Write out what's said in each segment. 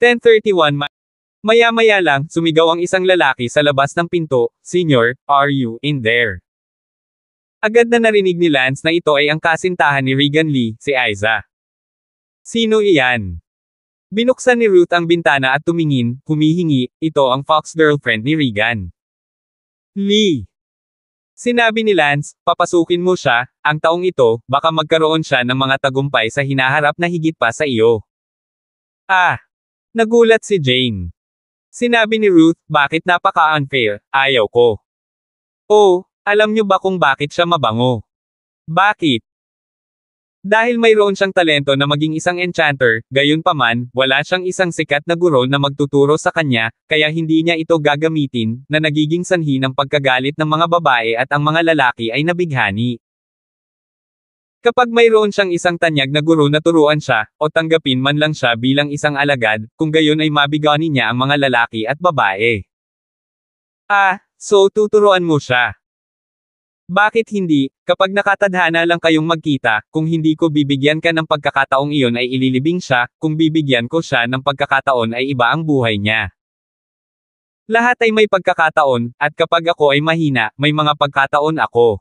10:31 Maya-maya lang, sumigaw ang isang lalaki sa labas ng pinto, "Senior, are you in there?" Agad na narinig ni Lance na ito ay ang kasintahan ni Regan Lee, si Aiza. "Sino iyan?" Binuksan ni Ruth ang bintana at tumingin, humihingi, ito ang Fox girlfriend ni Regan. "Lee." Sinabi ni Lance, "Papasukin mo siya, ang taong ito, baka magkaroon siya ng mga tagumpay sa hinaharap na higit pa sa iyo." "Ah!" Nagulat si Jane. Sinabi ni Ruth, "Bakit napaka-unfair, ayaw ko." "Oh, alam niyo ba kung bakit siya mabango?" "Bakit?" "Dahil mayroon siyang talento na maging isang enchanter, gayunpaman, wala siyang isang sikat na guro na magtuturo sa kanya, kaya hindi niya ito gagamitin, na nagiging sanhi ng pagkagalit ng mga babae at ang mga lalaki ay nabighani. Kapag mayroon siyang isang tanyag na guro na turuan siya, o tanggapin man lang siya bilang isang alagad, kung gayon ay mabigani niya ang mga lalaki at babae." "Ah, so tuturuan mo siya?" "Bakit hindi, kapag nakatadhana lang kayong magkita, kung hindi ko bibigyan ka ng pagkakataong iyon ay ililibing siya, kung bibigyan ko siya ng pagkakataon ay iba ang buhay niya. Lahat ay may pagkakataon, at kapag ako ay mahina, may mga pagkataon ako.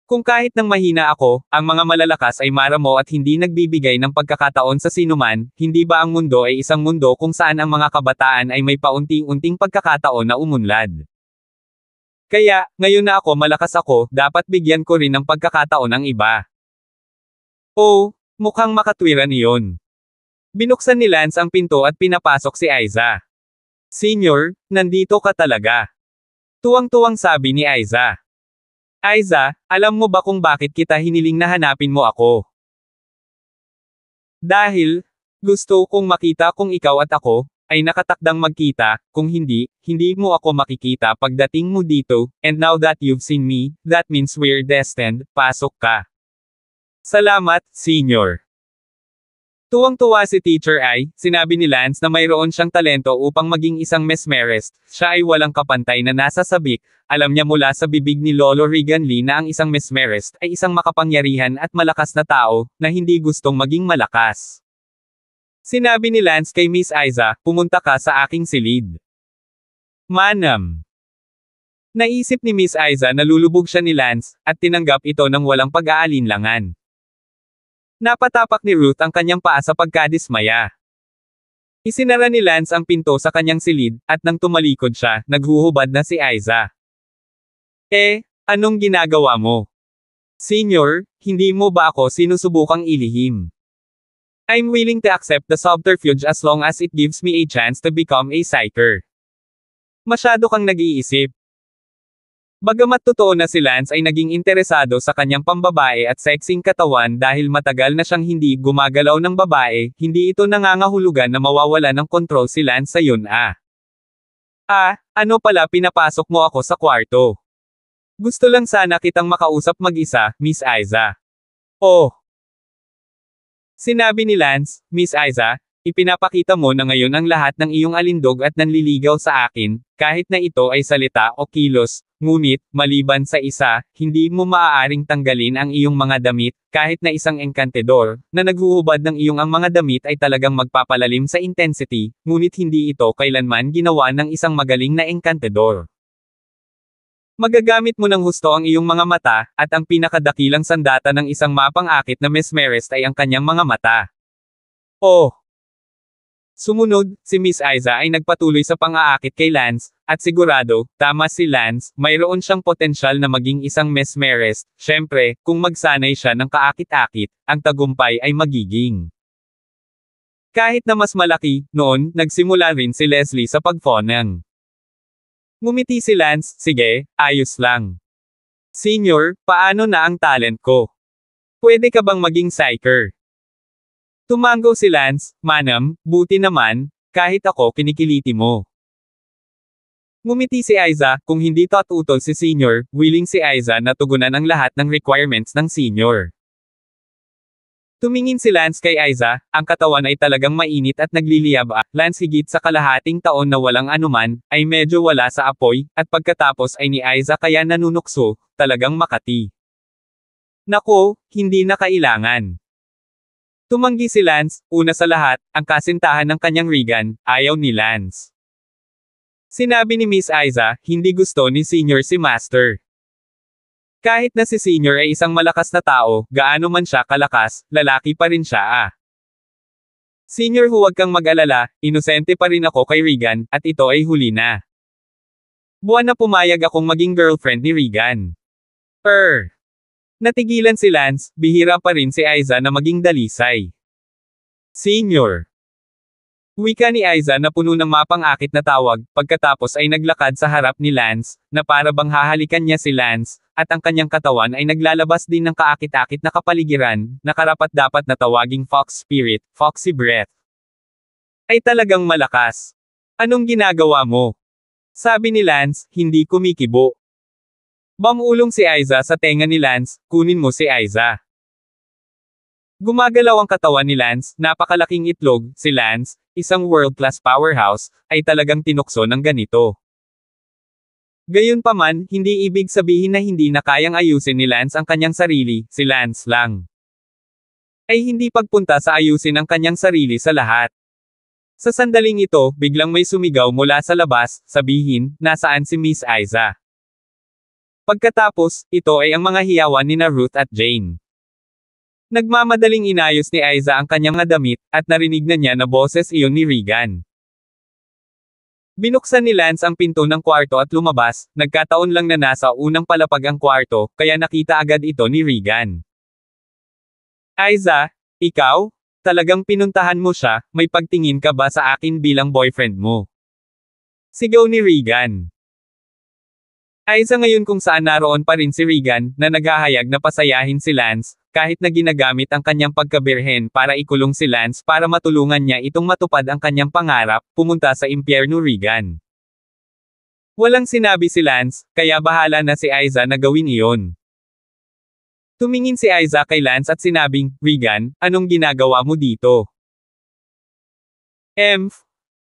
Kung kahit nang mahina ako, ang mga malalakas ay maramo at hindi nagbibigay ng pagkakataon sa sinuman, hindi ba ang mundo ay isang mundo kung saan ang mga kabataan ay may paunti-unting pagkakataon na umunlad? Kaya, ngayon na ako malakas ako, dapat bigyan ko rin ng pagkakataon ang iba." "Oh, mukhang makatwiran iyon." Binuksan ni Lance ang pinto at pinapasok si Aiza. "Senior, nandito ka talaga." Tuwang-tuwang sabi ni Aiza. "Aiza, alam mo ba kung bakit kita hiniling na hanapin mo ako? Dahil, gusto kong makita kung ikaw at ako, ay nakatakdang magkita, kung hindi, hindi mo ako makikita pagdating mo dito, and now that you've seen me, that means we're destined, pasok ka." "Salamat, Senior." Tuwang-tuwa si Teacher Ai, sinabi ni Lance na mayroon siyang talento upang maging isang mesmerist, siya ay walang kapantay na nasa sabik, alam niya mula sa bibig ni Lolo Regan Lee na ang isang mesmerist ay isang makapangyarihan at malakas na tao, na hindi gustong maging malakas. Sinabi ni Lance kay Miss Aiza, "Pumunta ka sa aking silid." "Manam." Naisip ni Miss Aiza na lulubog siya ni Lance, at tinanggap ito ng walang pag-aalinlangan. Napatapak ni Ruth ang kanyang paa sa pagkadismaya. Isinara ni Lance ang pinto sa kanyang silid, at nang tumalikod siya, naghuhubad na si Aiza. "Eh, anong ginagawa mo? Senior, hindi mo ba ako sinusubukang ilihim? I'm willing to accept the subterfuge as long as it gives me a chance to become a psyker." Masyado kang nag-iisip. Bagamat totoo na si Lance ay naging interesado sa kanyang pambabae at sexing katawan dahil matagal na siyang hindi gumagalaw ng babae, hindi ito nangangahulugan na mawawala ng kontrol si Lance sa yun. Ano pala pinapasok mo ako sa kwarto? Gusto lang sana kitang makausap mag-isa, Miss Aiza. "Oh." Sinabi ni Lance, "Miss Aiza, ipinapakita mo na ngayon ang lahat ng iyong alindog at nanliligaw sa akin, kahit na ito ay salita o kilos, ngunit, maliban sa isa, hindi mo maaaring tanggalin ang iyong mga damit, kahit na isang enkantador, na naghuhubad ng iyong ang mga damit ay talagang magpapalalim sa intensity, ngunit hindi ito kailanman ginawa ng isang magaling na enkantador. Magagamit mo ng husto ang iyong mga mata, at ang pinakadakilang sandata ng isang mapang-akit na mesmerist ay ang kanyang mga mata." "Oh." Sumunod, si Miss Aiza ay nagpatuloy sa pang-aakit kay Lance, at sigurado, tama si Lance, mayroon siyang potensyal na maging isang mesmerist, syempre, kung magsanay siya ng kaakit-akit, ang tagumpay ay magiging. Kahit na mas malaki, noon, nagsimula rin si Leslie sa pagfonang. Ngumiti si Lance, "Sige, ayos lang. Senior, paano na ang talent ko? Pwede ka bang maging psyker?" Tumango si Lance, "Manam, buti naman, kahit ako kinikiliti mo." Ngumiti si Aiza, kung hindi tutol si Senior, willing si Aiza na tugunan ang lahat ng requirements ng Senior. Tumingin si Lance kay Aiza, ang katawan ay talagang mainit at nagliliyab. Lance higit sa kalahating taon na walang anuman, ay medyo wala sa apoy, at pagkatapos ay ni Aiza kaya nanunukso, talagang makati. Nako, hindi na kailangan. Tumanggi si Lance, una sa lahat, ang kasintahan ng kanyang Regan, ayaw ni Lance. Sinabi ni Miss Aiza, hindi gusto ni Senior si Master. Kahit na si Senior ay isang malakas na tao, gaano man siya kalakas, lalaki pa rin siya. Senior, huwag kang mag-alala, inosente pa rin ako kay Regan, at ito ay huli na. Buwan na pumayag akong maging girlfriend ni Regan. Natigilan si Lance, bihira pa rin si Aiza na maging dalisay. Senior. Wika ni Aiza na puno ng mapang-akit na tawag, pagkatapos ay naglakad sa harap ni Lance, na para bang hahalikan niya si Lance, at ang kanyang katawan ay naglalabas din ng kaakit-akit na kapaligiran, na karapat-dapat na tawaging fox spirit, foxy breath. Ay talagang malakas. Anong ginagawa mo? Sabi ni Lance, hindi kumikibo. Bamulong si Aiza sa tenga ni Lance, kunin mo si Aiza. Gumagalaw ang katawan ni Lance, napakalaking itlog, si Lance, isang world-class powerhouse, ay talagang tinukso ng ganito. Gayunpaman, hindi ibig sabihin na hindi na kayang ayusin ni Lance ang kanyang sarili, si Lance lang. Ay hindi pagpunta sa ayusin ang kanyang sarili sa lahat. Sa sandaling ito, biglang may sumigaw mula sa labas, sabihin, nasaan si Miss Aiza? Pagkatapos, ito ay ang mga hiyawan ni Ruth at Jane. Nagmamadaling inayos ni Aiza ang kanyang mga damit, at narinig na niya na boses iyon ni Regan. Binuksan ni Lance ang pinto ng kwarto at lumabas, nagkataon lang na nasa unang palapag ang kwarto, kaya nakita agad ito ni Regan. Aiza, ikaw? Talagang pinuntahan mo siya, may pagtingin ka ba sa akin bilang boyfriend mo? Sigaw ni Regan. Aiza ngayon kung saan naroon pa rin si Regan, na naghahayag na pasayahin si Lance, kahit na ginagamit ang kanyang pagkabirhen para ikulong si Lance para matulungan niya itong matupad ang kanyang pangarap, pumunta sa impyerno Regan. Walang sinabi si Lance, kaya bahala na si Aiza na gawin iyon. Tumingin si Aiza kay Lance at sinabing, Regan, anong ginagawa mo dito?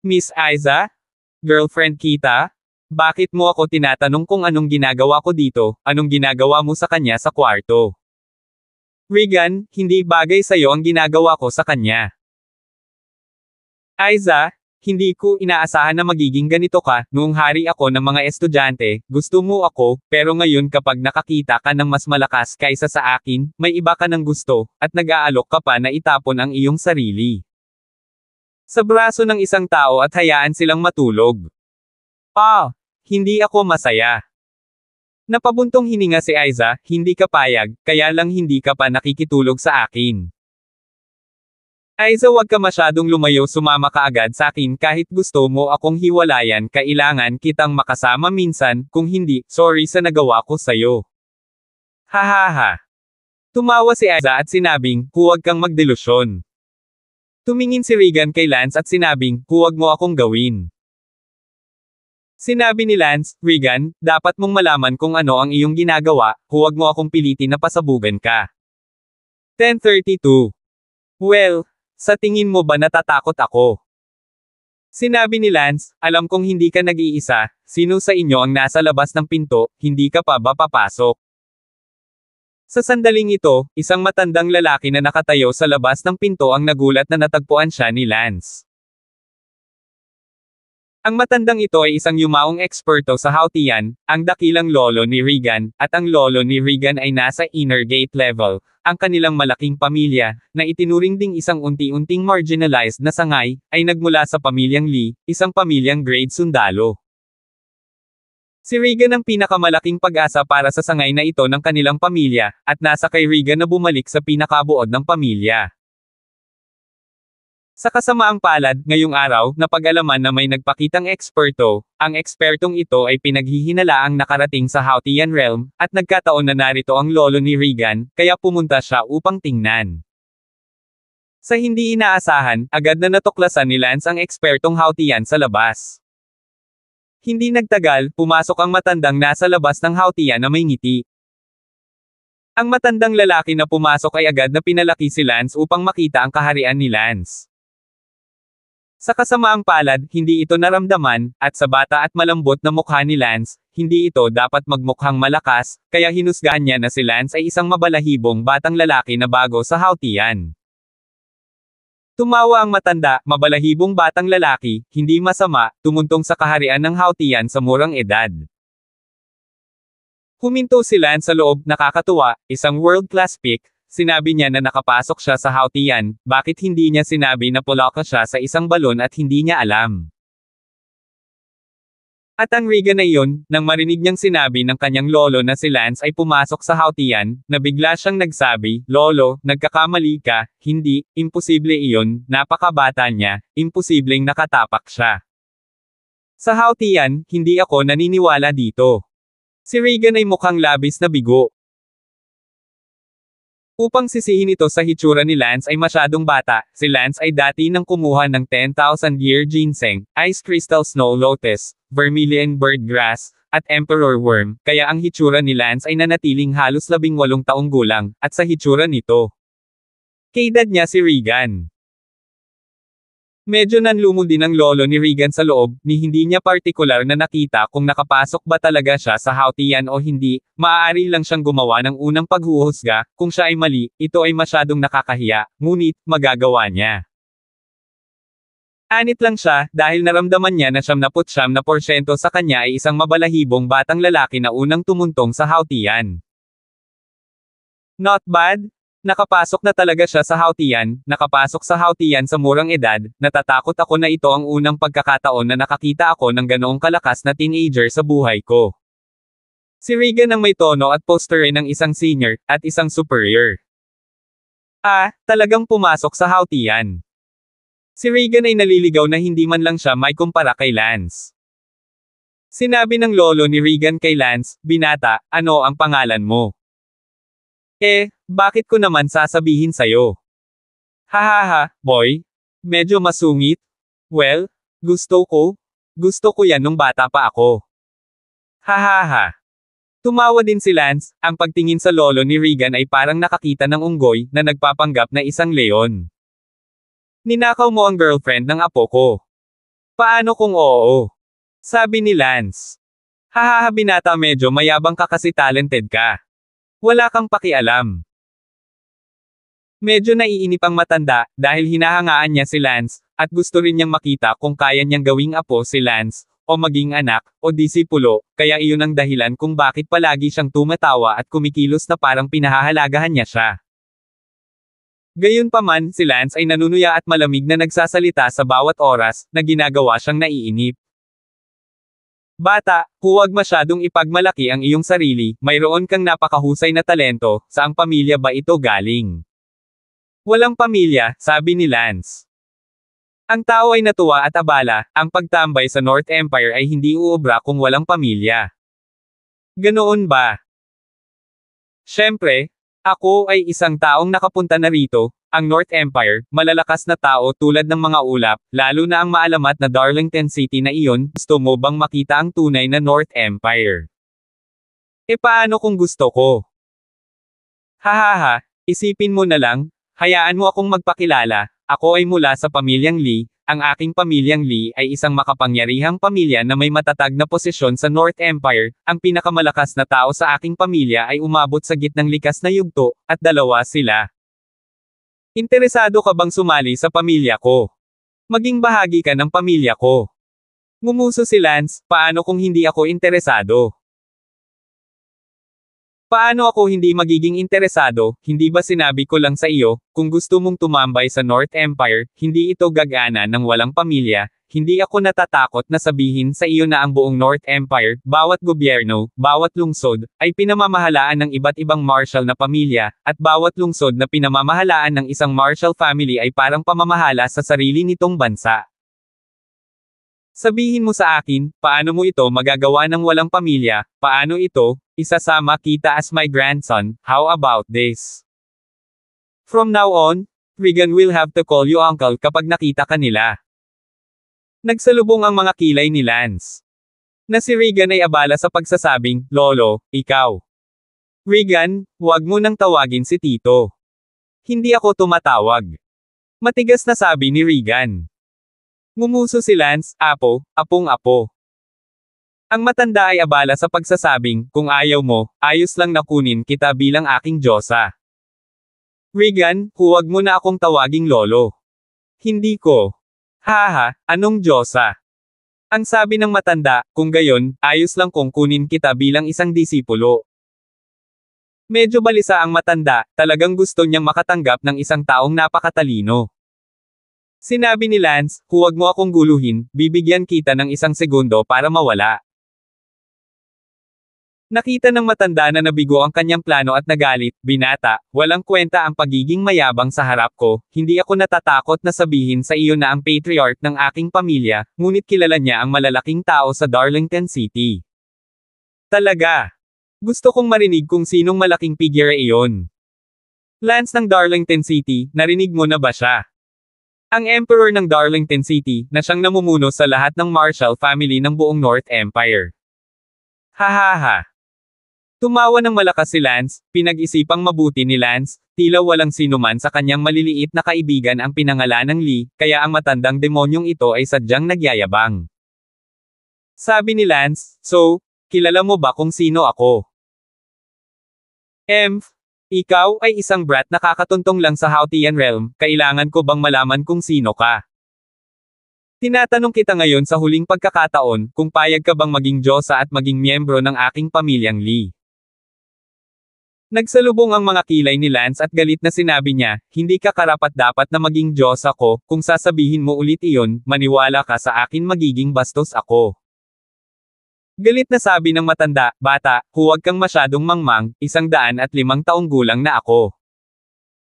Miss Aiza? Girlfriend kita? Bakit mo ako tinatanong kung anong ginagawa ko dito, anong ginagawa mo sa kanya sa kwarto? Regan, hindi bagay sa'yo ang ginagawa ko sa kanya. Aiza, hindi ko inaasahan na magiging ganito ka, noong hari ako ng mga estudyante, gusto mo ako, pero ngayon kapag nakakita ka ng mas malakas kaysa sa akin, may iba ka ng gusto, at nag-aalok ka pa na itapon ang iyong sarili sa braso ng isang tao at hayaan silang matulog. Hindi ako masaya. Napabuntong hininga si Aiza, hindi ka payag, kaya lang hindi ka pa nakikitulog sa akin. Aiza, wag ka masyadong lumayo, sumama ka agad sa akin kahit gusto mo akong hiwalayan, kailangan kitang makasama minsan, kung hindi, sorry sa nagawa ko sa'yo. Hahaha. Tumawa si Aiza at sinabing, huwag kang magdelusyon. Tumingin si Regan kay Lance at sinabing, huwag mo akong gawin. Sinabi ni Lance, Regan, dapat mong malaman kung ano ang iyong ginagawa, huwag mo akong pilitin na pasabugan ka. 10:32. Well, sa tingin mo ba natatakot ako? Sinabi ni Lance, alam kong hindi ka nag-iisa, sino sa inyo ang nasa labas ng pinto, hindi ka pa ba papasok? Sa sandaling ito, isang matandang lalaki na nakatayo sa labas ng pinto ang nagulat na natagpuan siya ni Lance. Ang matandang ito ay isang yumaong eksperto sa Hautian, ang dakilang lolo ni Regan, at ang lolo ni Regan ay nasa inner gate level, ang kanilang malaking pamilya, na itinuring ding isang unti-unting marginalized na sangay, ay nagmula sa pamilyang Lee, isang pamilyang grade sundalo. Si Regan ang pinakamalaking pag-asa para sa sangay na ito ng kanilang pamilya, at nasa kay Regan na bumalik sa pinakabuod ng pamilya. Sa kasamaang palad, ngayong araw, napag-alaman na may nagpakitang eksperto, ang ekspertong ito ay pinaghihinalaang nakarating sa Hautian realm, at nagkataon na narito ang lolo ni Regan, kaya pumunta siya upang tingnan. Sa hindi inaasahan, agad na natuklasan ni Lance ang ekspertong Hautian sa labas. Hindi nagtagal, pumasok ang matandang nasa labas ng Hautian na may ngiti. Ang matandang lalaki na pumasok ay agad na pinalaki si Lance upang makita ang kaharian ni Lance. Sa kasamaang palad, hindi ito naramdaman, at sa bata at malambot na mukha ni Lance, hindi ito dapat magmukhang malakas, kaya hinusgahan niya na si Lance ay isang mabalahibong batang lalaki na bago sa Hautian. Tumawa ang matanda, mabalahibong batang lalaki, hindi masama, tumuntong sa kaharian ng Hautian sa murang edad. Huminto si Lance sa loob, nakakatuwa, isang world-class pick, sinabi niya na nakapasok siya sa Hautian, bakit hindi niya sinabi na pulaka siya sa isang balon at hindi niya alam? At ang Regan na iyon, nang marinig niyang sinabi ng kanyang lolo na si Lance ay pumasok sa Hautian, na bigla siyang nagsabi, Lolo, nagkakamali ka, hindi, imposible iyon, napakabata niya, imposibleng nakatapak siya. Sa Hautian, hindi ako naniniwala dito. Si Regan ay mukhang labis na bigo. Upang sisihin ito sa hitsura ni Lance ay masyadong bata, si Lance ay dati nang kumuha ng 10,000-year ginseng, ice crystal snow lotus, vermilion bird grass, at emperor worm, kaya ang hitsura ni Lance ay nanatiling halos 18 taong gulang, at sa hitsura nito. Kaedad niya si Regan. Medyo nanlumo din ang lolo ni Regan sa loob, ni hindi niya partikular na nakita kung nakapasok ba talaga siya sa Hautian o hindi, maaari lang siyang gumawa ng unang paghuhusga, kung siya ay mali, ito ay masyadong nakakahiya, ngunit, magagawa niya. Anit lang siya, dahil naramdaman niya na 99% sa kanya ay isang mabalahibong batang lalaki na unang tumuntong sa Hautian. Not bad? Nakapasok na talaga siya sa Hautian, nakapasok sa Hautian sa murang edad, natatakot ako na ito ang unang pagkakataon na nakakita ako ng ganoong kalakas na teenager sa buhay ko. Si Regan ang may tono at posture ng isang senior, at isang superior. Talagang pumasok sa Hautian. Si Regan ay naliligaw na hindi man lang siya may kumpara kay Lance. Sinabi ng lolo ni Regan kay Lance, Binata, ano ang pangalan mo? Bakit ko naman sasabihin sa'yo? Hahaha, boy. Medyo masungit. Well, gusto ko yan nung bata pa ako. Hahaha. Tumawa din si Lance, ang pagtingin sa lolo ni Regan ay parang nakakita ng unggoy na nagpapanggap na isang leon. Ninakaw mo ang girlfriend ng apo ko. Paano kung oo? Sabi ni Lance. Hahaha binata medyo mayabang ka kasi talented ka. Wala kang pakialam. Medyo naiinip ang matanda, dahil hinahangaan niya si Lance, at gusto rin niyang makita kung kaya niyang gawing apo si Lance, o maging anak, o disipulo, kaya iyon ang dahilan kung bakit palagi siyang tumatawa at kumikilos na parang pinahahalagahan niya siya. Gayunpaman, si Lance ay nanunuya at malamig na nagsasalita sa bawat oras, na ginagawa siyang naiinip. Bata, huwag masyadong ipagmalaki ang iyong sarili, mayroon kang napakahusay na talento, saang pamilya ba ito galing? Walang pamilya, sabi ni Lance. Ang tao ay natuwa at abala, ang pagtambay sa North Empire ay hindi uubra kung walang pamilya. Ganoon ba? Siyempre, ako ay isang taong nakapunta na rito, ang North Empire, malalakas na tao tulad ng mga ulap, lalo na ang maalamat na Darlington City na iyon, gusto mo bang makita ang tunay na North Empire? Paano kung gusto ko? Hahaha, isipin mo na lang, hayaan mo akong magpakilala, ako ay mula sa pamilyang Lee, ang aking pamilyang Lee ay isang makapangyarihang pamilya na may matatag na posisyon sa North Empire, ang pinakamalakas na tao sa aking pamilya ay umabot sa gitnang likas na yugto, at dalawa sila. Interesado ka bang sumali sa pamilya ko? Maging bahagi ka ng pamilya ko. Ngumuso si Lance, paano kung hindi ako interesado? Paano ako hindi magiging interesado, hindi ba sinabi ko lang sa iyo, kung gusto mong tumambay sa North Empire, hindi ito gagana ng walang pamilya, hindi ako natatakot na sabihin sa iyo na ang buong North Empire, bawat gobyerno, bawat lungsod, ay pinamamahalaan ng iba't ibang martial na pamilya, at bawat lungsod na pinamamahalaan ng isang martial family ay parang pamamahala sa sarili nitong bansa. Sabihin mo sa akin, paano mo ito magagawa ng walang pamilya, paano ito, isasama kita as my grandson, how about this? From now on, Regan will have to call you uncle kapag nakita ka nila. Nagsalubong ang mga kilay ni Lance. Na si Regan ay abala sa pagsasabing, Lolo, ikaw. Regan, huwag mo nang tawagin si Tito. Hindi ako tumatawag. Matigas na sabi ni Regan. Ngumuso si Lance, apong-apo. Ang matanda ay abala sa pagsasabing, kung ayaw mo, ayos lang na kunin kita bilang aking Diyosa. Regan, huwag mo na akong tawaging lolo. Hindi ko. Haha, anong Diyosa? Ang sabi ng matanda, kung gayon, ayos lang kung kunin kita bilang isang disipulo. Medyo balisa ang matanda, talagang gusto niyang makatanggap ng isang taong napakatalino. Sinabi ni Lance, huwag mo akong guluhin, bibigyan kita ng isang segundo para mawala. Nakita ng matanda na nabigo ang kanyang plano at nagalit, binata, walang kwenta ang pagiging mayabang sa harap ko, hindi ako natatakot na sabihin sa iyo na ang patriarch ng aking pamilya, ngunit kilala niya ang malalaking tao sa Darlington City. Talaga. Gusto kong marinig kung sinong malaking figure iyon. Lance ng Darlington City, narinig mo na ba siya? Ang Emperor ng Darlington City, na siyang namumuno sa lahat ng Marshall family ng buong North Empire. Hahaha. Tumawa ng malakas si Lance, pinag-isipang mabuti ni Lance, tila walang sinuman sa kanyang maliliit na kaibigan ang pinangalanang Lee, kaya ang matandang demonyong ito ay sadyang nagyayabang. Sabi ni Lance, so, kilala mo ba kung sino ako? Ikaw ay isang brat na kakatuntong lang sa Hautian Realm, kailangan ko bang malaman kung sino ka? Tinatanong kita ngayon sa huling pagkakataon, kung payag ka bang maging Diyosa at maging miyembro ng aking pamilyang Lee. Nagsalubong ang mga kilay ni Lance at galit na sinabi niya, hindi ka karapat-dapat na maging Diyos ako, kung sasabihin mo ulit iyon, maniwala ka sa akin magiging bastos ako. Galit na sabi ng matanda, bata, huwag kang masyadong mangmang, 105 taong gulang na ako.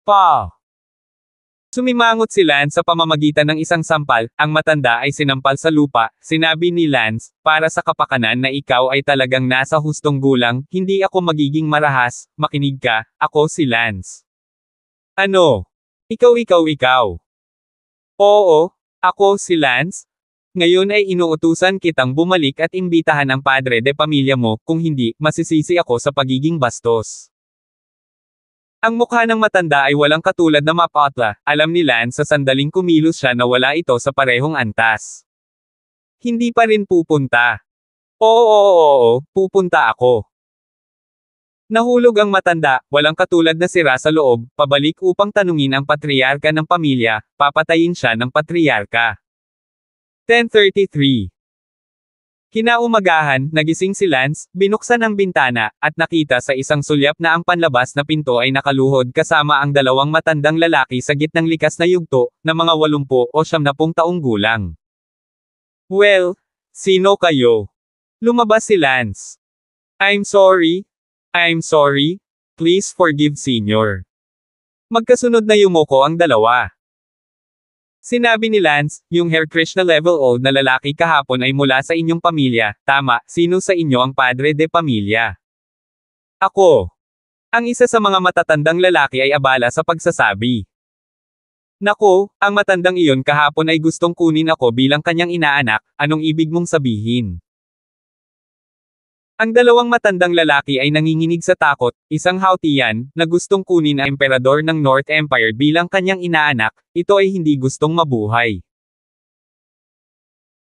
Pa! Sumimangot si Lance sa pamamagitan ng isang sampal, ang matanda ay sinampal sa lupa, sinabi ni Lance, para sa kapakanan na ikaw ay talagang nasa hustong gulang, hindi ako magiging marahas, makinig ka, ako si Lance. Ano? Ikaw. Oo, ako si Lance. Ngayon ay inuutusan kitang bumalik at imbitahan ang padre de pamilya mo, kung hindi, masisisi ako sa pagiging bastos. Ang mukha ng matanda ay walang katulad na mapatla, alam ni Lance sa sandaling kumilos siya na wala ito sa parehong antas. Hindi pa rin pupunta. Oo, pupunta ako. Nahulog ang matanda, walang katulad na sira sa loob, pabalik upang tanungin ang patriarka ng pamilya, papatayin siya ng patriarka. 10:33. Kinaumagahan, nagising si Lance, binuksan ang bintana, at nakita sa isang sulyap na ang panlabas na pinto ay nakaluhod kasama ang dalawang matandang lalaki sa gitnang likas na yugto, na mga 80 o 90 taong gulang. Well, sino kayo? Lumabas si Lance. I'm sorry. Please forgive Senior. Magkasunod na yumoko ang dalawa. Sinabi ni Lance, yung Hare Krishna level old na lalaki kahapon ay mula sa inyong pamilya, tama, sino sa inyo ang padre de pamilya? Ako. Ang isa sa mga matatandang lalaki ay abala sa pagsasabi. Nako, ang matandang iyon kahapon ay gustong kunin ako bilang kanyang inaanak, anong ibig mong sabihin? Ang dalawang matandang lalaki ay nanginginig sa takot, isang Hautian, na gustong kunin ang emperador ng North Empire bilang kanyang inaanak, ito ay hindi gustong mabuhay.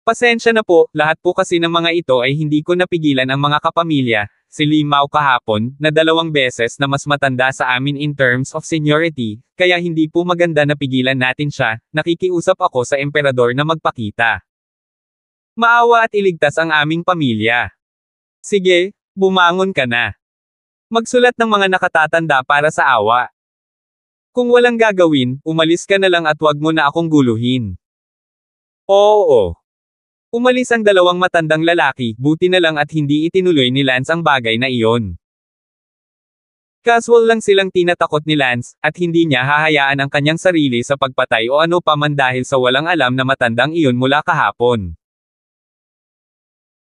Pasensya na po, lahat po kasi ng mga ito ay hindi ko napigilan ang mga kapamilya, si Lee Mao kahapon, na 2 beses na mas matanda sa amin in terms of seniority, kaya hindi po maganda na pigilan natin siya, nakikiusap ako sa emperador na magpakita. Maawa at iligtas ang aming pamilya. Sige, bumangon ka na. Magsulat ng mga nakatatanda para sa awa. Kung walang gagawin, umalis ka na lang at wag mo na akong guluhin. Oo. Umalis ang dalawang matandang lalaki, buti na lang at hindi itinuloy ni Lance ang bagay na iyon. Casual lang silang tinatakot ni Lance, at hindi niya hahayaan ang kanyang sarili sa pagpatay o ano pa man dahil sa walang alam na matandang iyon mula kahapon.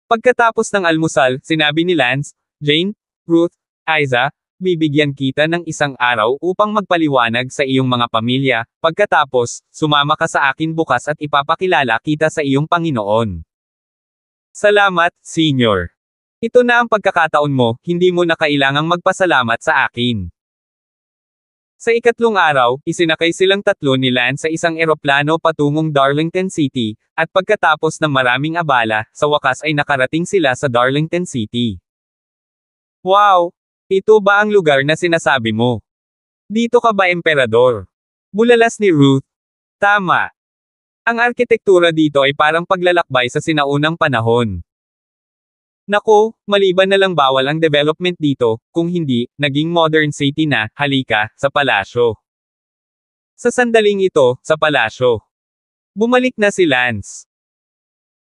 Pagkatapos ng almusal, sinabi ni Lance, Jane, Ruth, Isa, bibigyan kita ng 1 araw upang magpaliwanag sa iyong mga pamilya, pagkatapos, sumama ka sa akin bukas at ipapakilala kita sa iyong Panginoon. Salamat, Senior. Ito na ang pagkakataon mo, hindi mo na kailangang magpasalamat sa akin. Sa ikatlong araw, isinakay silang tatlo ni Lance sa isang eroplano patungong Darlington City, at pagkatapos ng maraming abala, sa wakas ay nakarating sila sa Darlington City. Wow! Ito ba ang lugar na sinasabi mo? Dito ka ba, Emperador? Bulalas ni Ruth. Tama. Ang arkitektura dito ay parang paglalakbay sa sinaunang panahon. Naku, maliban na lang bawal ang development dito, kung hindi, naging modern city na, halika, sa palasyo. Sa sandaling ito, sa palasyo. Bumalik na si Lance.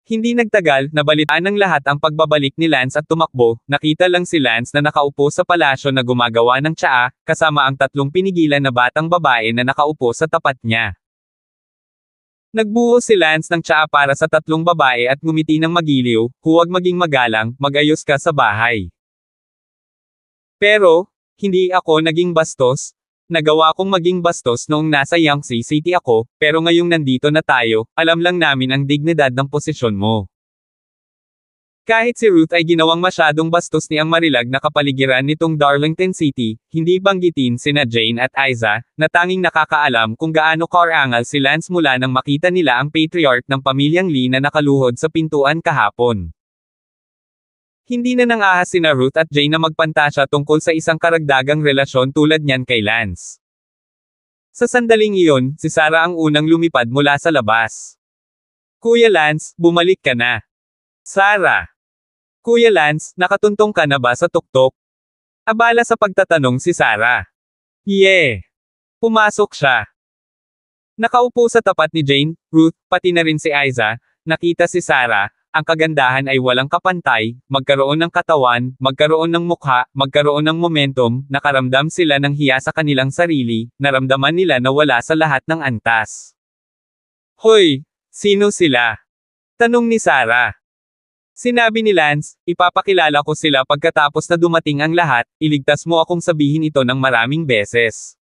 Hindi nagtagal, nabalitaan ng lahat ang pagbabalik ni Lance at tumakbo, nakita lang si Lance na nakaupo sa palasyo na gumagawa ng tsaa, kasama ang 3 pinigilan na batang babae na nakaupo sa tapat niya. Nagbuo si Lance ng tsaa para sa 3 babae at ngumiti ng magiliw, huwag maging magalang, magayos ka sa bahay. Pero, hindi ako naging bastos. Nagawa kong maging bastos noong nasa Yangtze City ako, pero ngayong nandito na tayo, alam lang namin ang dignidad ng posisyon mo. Kahit si Ruth ay ginawang masyadong bastos ni ang marilag na kapaligiran nitong Darlington City, hindi banggitin sina Jane at Isa, na tanging nakakaalam kung gaano karangal si Lance mula nang makita nila ang patriarch ng pamilyang Lee na nakaluhod sa pintuan kahapon. Hindi na nang-ahas sina Ruth at Jane na magpantasya tungkol sa isang karagdagang relasyon tulad niyan kay Lance. Sa sandaling iyon, si Sarah ang unang lumipad mula sa labas. Kuya Lance, bumalik ka na. Sarah. Kuya Lance, nakatuntong ka na ba sa tuktok? Abala sa pagtatanong si Sarah. Yeah. Pumasok siya. Nakaupo sa tapat ni Jane, Ruth, pati na rin si Isa, nakita si Sarah. Ang kagandahan ay walang kapantay, magkaroon ng katawan, magkaroon ng mukha, magkaroon ng momentum, nakaramdam sila ng hiya sa kanilang sarili, naramdaman nila na wala sa lahat ng antas. Hoy! Sino sila? Tanong ni Sarah. Sinabi ni Lance, ipapakilala ko sila pagkatapos na dumating ang lahat, iligtas mo akong sabihin ito ng maraming beses.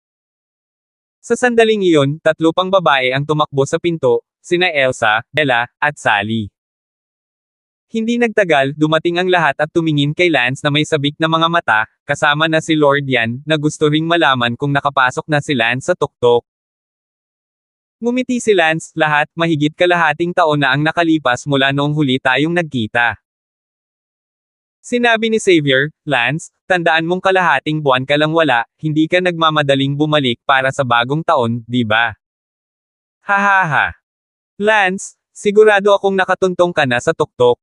Sa sandaling iyon, 3 pang babae ang tumakbo sa pinto, sina Elsa, Bella, at Sally. Hindi nagtagal, dumating ang lahat at tumingin kay Lance na may sabik na mga mata, kasama na si Lord Yan, na gusto ring malaman kung nakapasok na si Lance sa tuktok. Ngumiti si Lance, lahat, mahigit kalahating taon na ang nakalipas mula noong huli tayong nagkita. Sinabi ni Xavier, Lance, tandaan mong kalahating buwan ka lang wala, hindi ka nagmamadaling bumalik para sa bagong taon, di ba? Hahaha. Lance, sigurado akong nakatuntong ka na sa tuktok.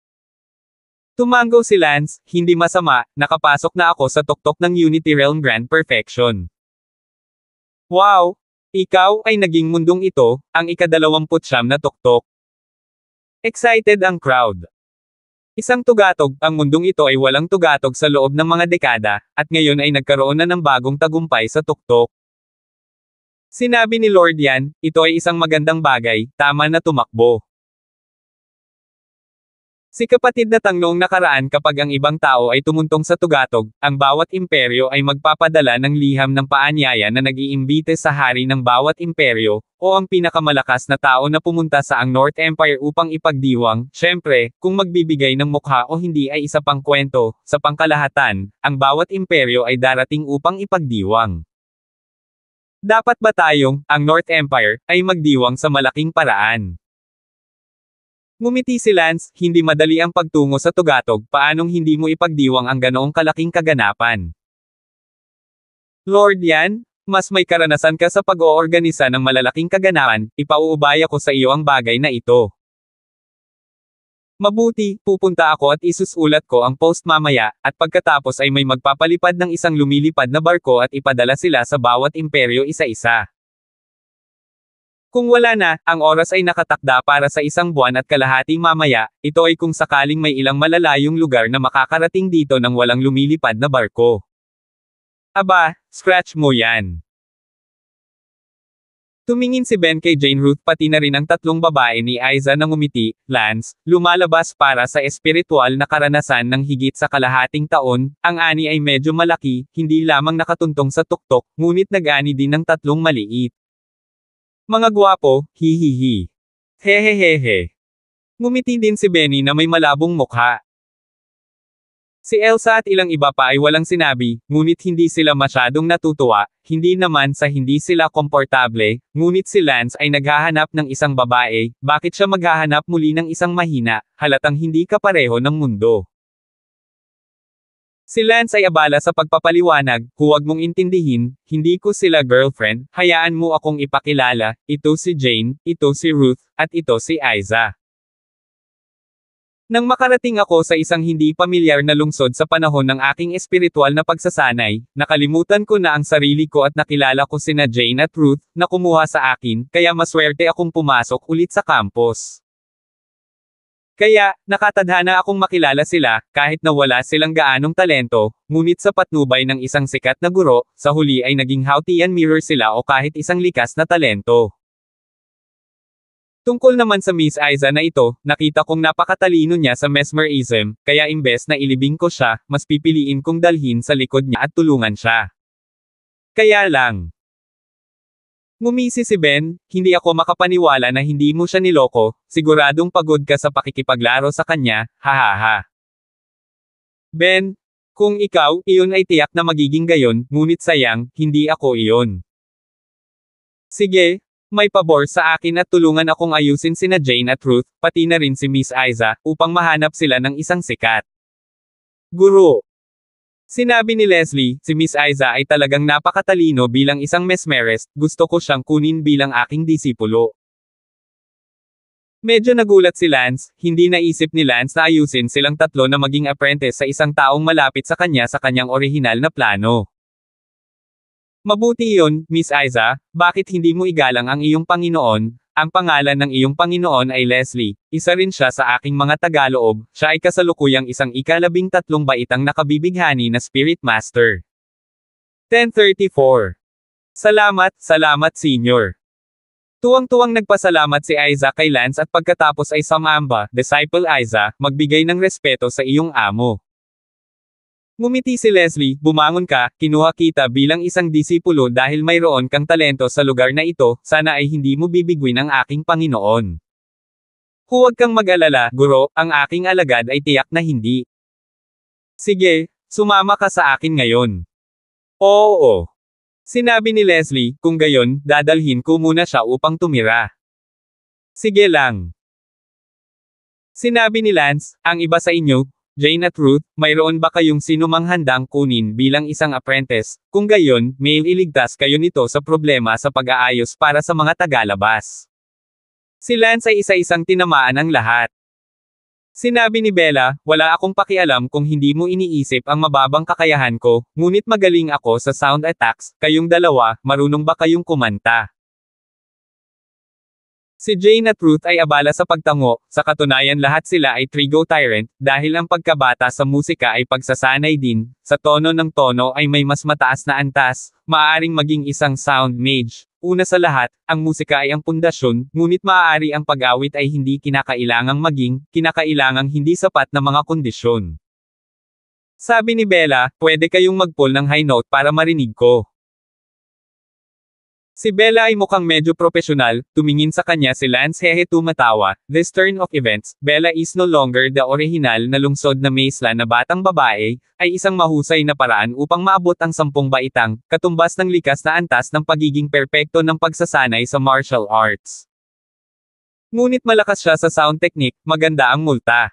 Tumango si Lance, hindi masama, nakapasok na ako sa tuktok ng Unity Realm Grand Perfection. Wow! Ikaw ay naging mundong ito, ang ika-29 na tuktok. Excited ang crowd. Isang tugatog, ang mundong ito ay walang tugatog sa loob ng mga dekada, at ngayon ay nagkaroon na ng bagong tagumpay sa tuktok. Sinabi ni Lord Yan, ito ay isang magandang bagay, tama na tumakbo. Si kapatid na Tang noong nakaraan kapag ang ibang tao ay tumuntong sa tugatog, ang bawat imperyo ay magpapadala ng liham ng paanyaya na nag-iimbite sa hari ng bawat imperyo, o ang pinakamalakas na tao na pumunta sa ang North Empire upang ipagdiwang. Syempre, kung magbibigay ng mukha o hindi ay isa pang kwento, sa pangkalahatan, ang bawat imperyo ay darating upang ipagdiwang. Dapat ba tayong, ang North Empire, ay magdiwang sa malaking paraan? Ngumiti si Lance, hindi madali ang pagtungo sa tugatog, paanong hindi mo ipagdiwang ang ganoong kalaking kaganapan? Lord Yan, mas may karanasan ka sa pag-oorganisa ng malalaking kaganapan, ipauubaya ko sa iyo ang bagay na ito. Mabuti, pupunta ako at isusulat ko ang post mamaya, at pagkatapos ay may magpapalipad ng isang lumilipad na barko at ipadala sila sa bawat imperyo isa-isa. Kung wala na, ang oras ay nakatakda para sa 1 buwan at kalahati mamaya, ito ay kung sakaling may ilang malalayong lugar na makakarating dito nang walang lumilipad na barko. Aba, scratch mo yan. Tumingin si Ben kay Jane, Ruth pati na rin ang 3 babae ni Isa na ngumiti. Lance, lumalabas para sa espiritual na karanasan ng higit sa kalahating taon, ang ani ay medyo malaki, hindi lamang nakatuntong sa tuktok, ngunit nag-ani din ng 3 maliit. Mga gwapo, hihihi. Hehehehe. Ngumiti din si Benny na may malabong mukha. Si Elsa at ilang iba pa ay walang sinabi, ngunit hindi sila masyadong natutuwa, hindi naman sa hindi sila komportable, ngunit si Lance ay naghahanap ng isang babae, bakit siya maghahanap muli ng isang mahina, halatang hindi kapareho ng mundo. Si Lance ay abala sa pagpapaliwanag, huwag mong intindihin, hindi ko sila girlfriend, hayaan mo akong ipakilala, ito si Jane, ito si Ruth, at ito si Aiza. Nang makarating ako sa isang hindi pamilyar na lungsod sa panahon ng aking espiritual na pagsasanay, nakalimutan ko na ang sarili ko at nakilala ko sina Jane at Ruth, na kumuha sa akin, kaya maswerte akong pumasok ulit sa campus. Kaya, nakatadhana akong makilala sila, kahit na wala silang gaanong talento, ngunit sa patnubay ng isang sikat na guro, sa huli ay naging hautian mirror sila o kahit isang likas na talento. Tungkol naman sa Miss Aiza na ito, nakita kong napakatalino niya sa mesmerism, kaya imbes na ilibing ko siya, mas pipiliin kong dalhin sa likod niya at tulungan siya. Kaya lang. Ngumisi si Ben, hindi ako makapaniwala na hindi mo siya niloko, siguradong pagod ka sa pakikipaglaro sa kanya, hahaha. Ben, kung ikaw, iyon ay tiyak na magiging gayon, ngunit sayang, hindi ako iyon. Sige, may pabor sa akin at tulungan akong ayusin sina Jane at Ruth, pati na rin si Miss Aiza, upang mahanap sila ng isang sikat. Guro. Sinabi ni Leslie, si Miss Aiza ay talagang napakatalino bilang isang mesmerist, gusto ko siyang kunin bilang aking disipulo. Medyo nagulat si Lance, hindi naisip ni Lance na ayusin silang tatlo na maging apprentice sa isang taong malapit sa kanyang orihinal na plano. Mabuti iyon, Miss Aiza, bakit hindi mo igalang ang iyong Panginoon? Ang pangalan ng iyong Panginoon ay Leslie, isa rin siya sa aking mga tagaloob, siya ay kasalukuyang isang ika-13 baitang nakabibighani na Spirit Master. 1034. Salamat, Senior. Tuwang-tuwang nagpasalamat si Aiza kay Lance at pagkatapos ay sumamba, Disciple Aiza, magbigay ng respeto sa iyong amo. Ngumiti si Leslie, bumangon ka, kinuha kita bilang isang disipulo dahil mayroon kang talento sa lugar na ito, sana ay hindi mo bibigwin ang aking Panginoon. Huwag kang mag-alala, guro, ang aking alagad ay tiyak na hindi. Sige, sumama ka sa akin ngayon. Oo. Sinabi ni Leslie, kung gayon, dadalhin ko muna siya upang tumira. Sige lang. Sinabi ni Lance, ang iba sa inyo, Jane at Ruth, mayroon ba kayong sinumang handang kunin bilang isang apprentice? Kung gayon, may iligtas kayo nito sa problema sa pag-aayos para sa mga tagalabas. Si Lance ay isa-isang tinamaan ang lahat. Sinabi ni Bella, wala akong pakialam kung hindi mo iniisip ang mababang kakayahan ko, ngunit magaling ako sa sound attacks, kayong dalawa, marunong ba kayong kumanta? Si Jane at Ruth ay abala sa pagtango, sa katunayan lahat sila ay trigo tyrant, dahil ang pagkabata sa musika ay pagsasanay din, sa tono ng tono ay may mas mataas na antas, maaaring maging isang sound mage. Una sa lahat, ang musika ay ang pundasyon, ngunit maaari ang pag-awit ay hindi kinakailangang kinakailangang hindi sapat na mga kondisyon. Sabi ni Bella, pwede kayong mag-pull ng high note para marinig ko. Si Bella ay mukhang medyo profesional, tumingin sa kanya si Lance hehe tumatawa, this turn of events, Bella is no longer the original na lungsod na Maisla na batang babae, ay isang mahusay na paraan upang maabot ang 10 baitang, katumbas ng likas na antas ng pagiging perpekto ng pagsasanay sa martial arts. Ngunit malakas siya sa sound technique, maganda ang multa.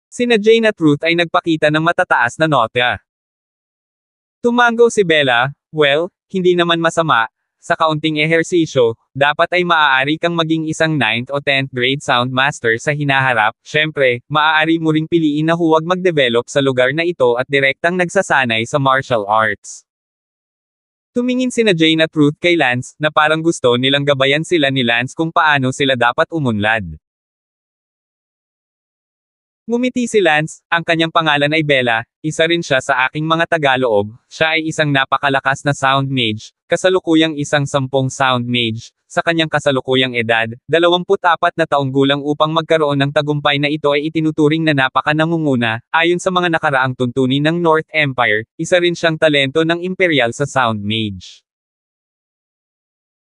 Sina Jane at Ruth ay nagpakita ng matataas na nota. Tumango si Bella, well, hindi naman masama. Sa kaunting ehersisyo, dapat ay maaari kang maging isang 9th o 10th grade sound master sa hinaharap, syempre, maaari mo ring piliin na huwag mag-develop sa lugar na ito at direktang nagsasanay sa martial arts. Tumingin sina Jane at Ruth kay Lance, na parang gusto nilang gabayan sila ni Lance kung paano sila dapat umunlad. Ngumiti si Lance, ang kanyang pangalan ay Bella, isa rin siya sa aking mga Tagaloob, siya ay isang napakalakas na sound mage, kasalukuyang isang 10 sound mage, sa kanyang kasalukuyang edad, 24 na taong gulang upang magkaroon ng tagumpay na ito ay itinuturing na napaka-nangunguna, ayon sa mga nakaraang tuntunin ng North Empire, isa rin siyang talento ng Imperial sa sound mage.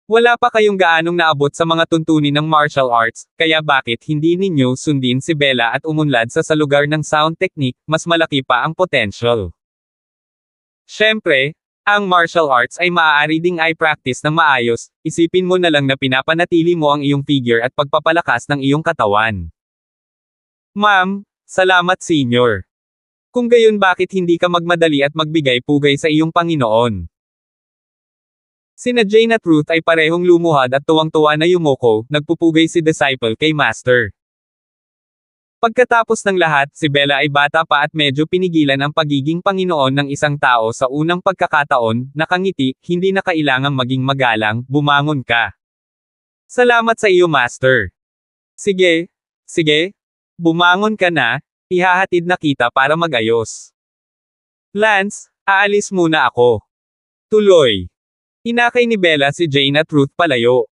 Wala pa kayong gaanong naabot sa mga tuntunin ng martial arts, kaya bakit hindi ninyo sundin si Bella at umunlad sa lugar ng sound technique, mas malaki pa ang potential. Siyempre, ang martial arts ay maaari ding i-practice ng maayos, isipin mo na lang na pinapanatili mo ang iyong figure at pagpapalakas ng iyong katawan. Ma'am, salamat senior. Kung gayon bakit hindi ka magmadali at magbigay pugay sa iyong Panginoon? Sina Jane at Ruth ay parehong lumuhad at tuwang-tuwa na yumuko, nagpupugay si disciple kay Master. Pagkatapos ng lahat, si Bella ay bata pa at medyo pinigilan ang pagiging Panginoon ng isang tao sa unang pagkakataon, nakangiti, hindi na kailangang maging magalang, bumangon ka. Salamat sa iyo Master. Sige, bumangon ka na, ihahatid na kita para magayos. Lance, aalis muna ako. Tuloy. Inakay ni Bella si Jane at Ruth palayo.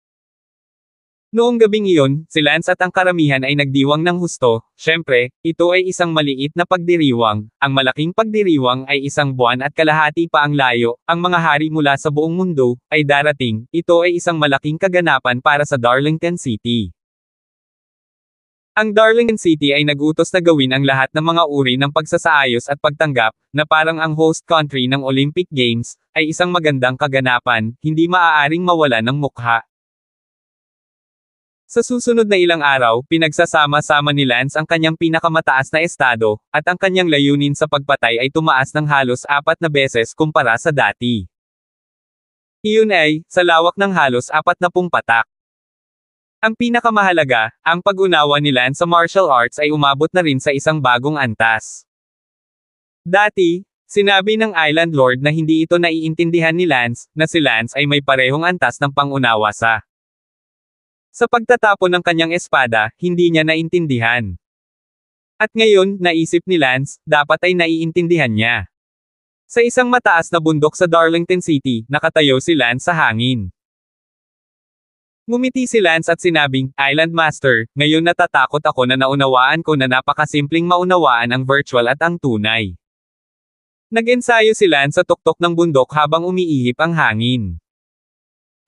Noong gabing iyon, si Lance at ang karamihan ay nagdiwang ng husto. Siyempre, ito ay isang maliit na pagdiriwang. Ang malaking pagdiriwang ay 1 buwan at kalahati pa ang layo. Ang mga hari mula sa buong mundo ay darating. Ito ay isang malaking kaganapan para sa Darlington City. Ang Darlington City ay nag-utos na gawin ang lahat ng mga uri ng pagsasaayos at pagtanggap, na parang ang host country ng Olympic Games, ay isang magandang kaganapan, hindi maaaring mawala ng mukha. Sa susunod na ilang araw, pinagsasama-sama ni Lance ang kanyang pinakamataas na estado, at ang kanyang layunin sa pagpatay ay tumaas ng halos 4 na beses kumpara sa dati. Iyon ay, sa lawak ng halos 40 patak. Ang pinakamahalaga, ang pag-unawa ni Lance sa martial arts ay umabot na rin sa isang bagong antas. Dati, sinabi ng Island Lord na hindi ito naiintindihan ni Lance, na si Lance ay may parehong antas ng pangunawa sa pagtatapon ng kanyang espada, hindi niya naintindihan. At ngayon, naisip ni Lance, dapat ay naiintindihan niya. Sa isang mataas na bundok sa Darlington City, nakatayo si Lance sa hangin. Ngumiti si Lance at sinabing, Island Master, ngayon natatakot ako na naunawaan ko na napakasimpleng maunawaan ang virtual at ang tunay. Nag-ensayo si Lance sa tuktok ng bundok habang umiihip ang hangin.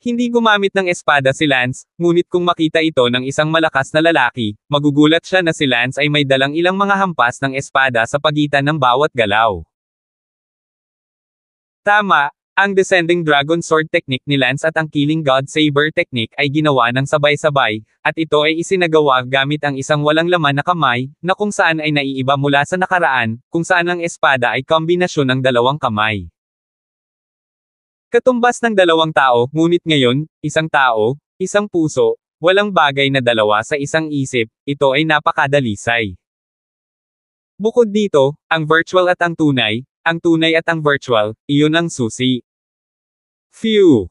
Hindi gumamit ng espada si Lance, ngunit kung makita ito ng isang malakas na lalaki, magugulat siya na si Lance ay may dalang ilang mga hampas ng espada sa pagitan ng bawat galaw. Tama, ang Descending Dragon Sword technique ni Lance at ang Killing God Saber technique ay ginawa ng sabay-sabay, at ito ay isinagawa gamit ang isang walang laman na kamay, na kung saan ay naiiba mula sa nakaraan, kung saan ang espada ay kombinasyon ng 2 kamay. Katumbas ng 2 tao, ngunit ngayon, 1 tao, 1 puso, walang bagay na 2 sa isang isip, ito ay napakadalisay. Bukod dito, ang virtual at ang tunay at ang virtual, iyon ang susi. Phew!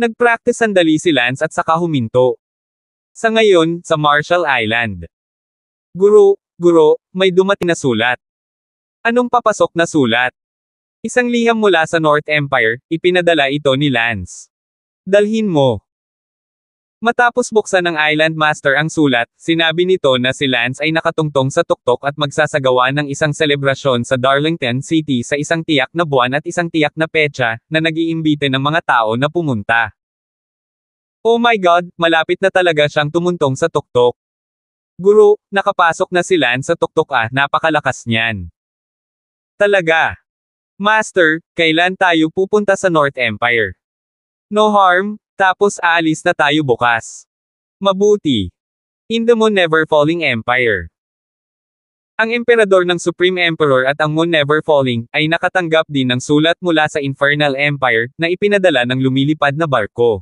Nag-practice sandali si Lance at saka huminto. Sa ngayon, sa Marshall Island. Guro, may dumating na sulat. Anong papasok na sulat? Isang liham mula sa North Empire, ipinadala ito ni Lance. Dalhin mo. Matapos buksan ng Island Master ang sulat, sinabi nito na si Lance ay nakatungtong sa tuktok at magsasagawa ng isang selebrasyon sa Darlington City sa isang tiyak na buwan at isang tiyak na petsa, na nag-iimbite ng mga tao na pumunta. Oh my God, malapit na talaga siyang tumuntong sa tuktok. Guro, nakapasok na si Lance sa tuktok napakalakas niyan. Talaga. Master, kailan tayo pupunta sa North Empire? No harm, tapos aalis na tayo bukas. Mabuti. In the Moon Never Falling Empire. Ang emperador ng Supreme Emperor at ang Moon Never Falling, ay nakatanggap din ng sulat mula sa Infernal Empire, na ipinadala ng lumilipad na barko.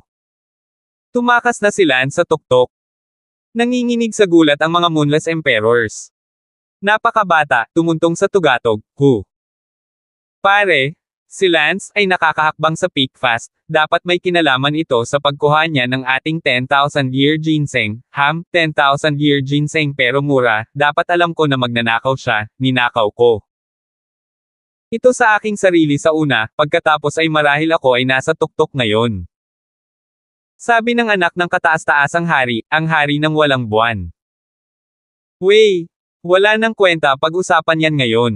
Tumakas na si Lance sa tuktok. Nanginginig sa gulat ang mga Moonless Emperors. Napakabata, tumuntong sa tugatog, Pare, si Lance ay nakakahakbang sa peak fast, dapat may kinalaman ito sa pagkuha niya ng ating 10,000-year ginseng, 10,000-year ginseng pero mura, dapat alam ko na magnanakaw siya, ninakaw ko. Ito sa aking sarili sa una, pagkatapos ay marahil ako ay nasa tuktok ngayon. Sabi ng anak ng kataas-taasang hari, ang hari ng walang buwan. Wala nang kwenta pag-usapan yan ngayon.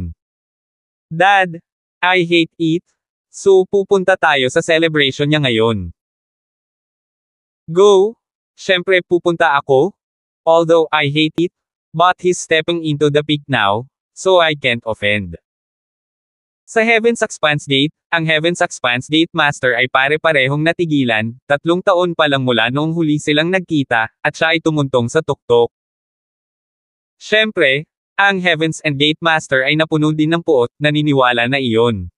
Dad, I hate it. So pupunta tayo sa celebration niya ngayon. Go! Syempre pupunta ako. Although I hate it. But he's stepping into the peak now, so I can't offend. Sa Heaven's Expanse Gate, ang Heaven's Expanse Gate Master ay pare-parehong natigilan, 3 taon pa lang mula noong huli silang nagkita, at siya ay tumuntong sa tuktok. Syempre, Ang Heavens and Gate Master ay napuno din ng puot, naniniwala na iyon.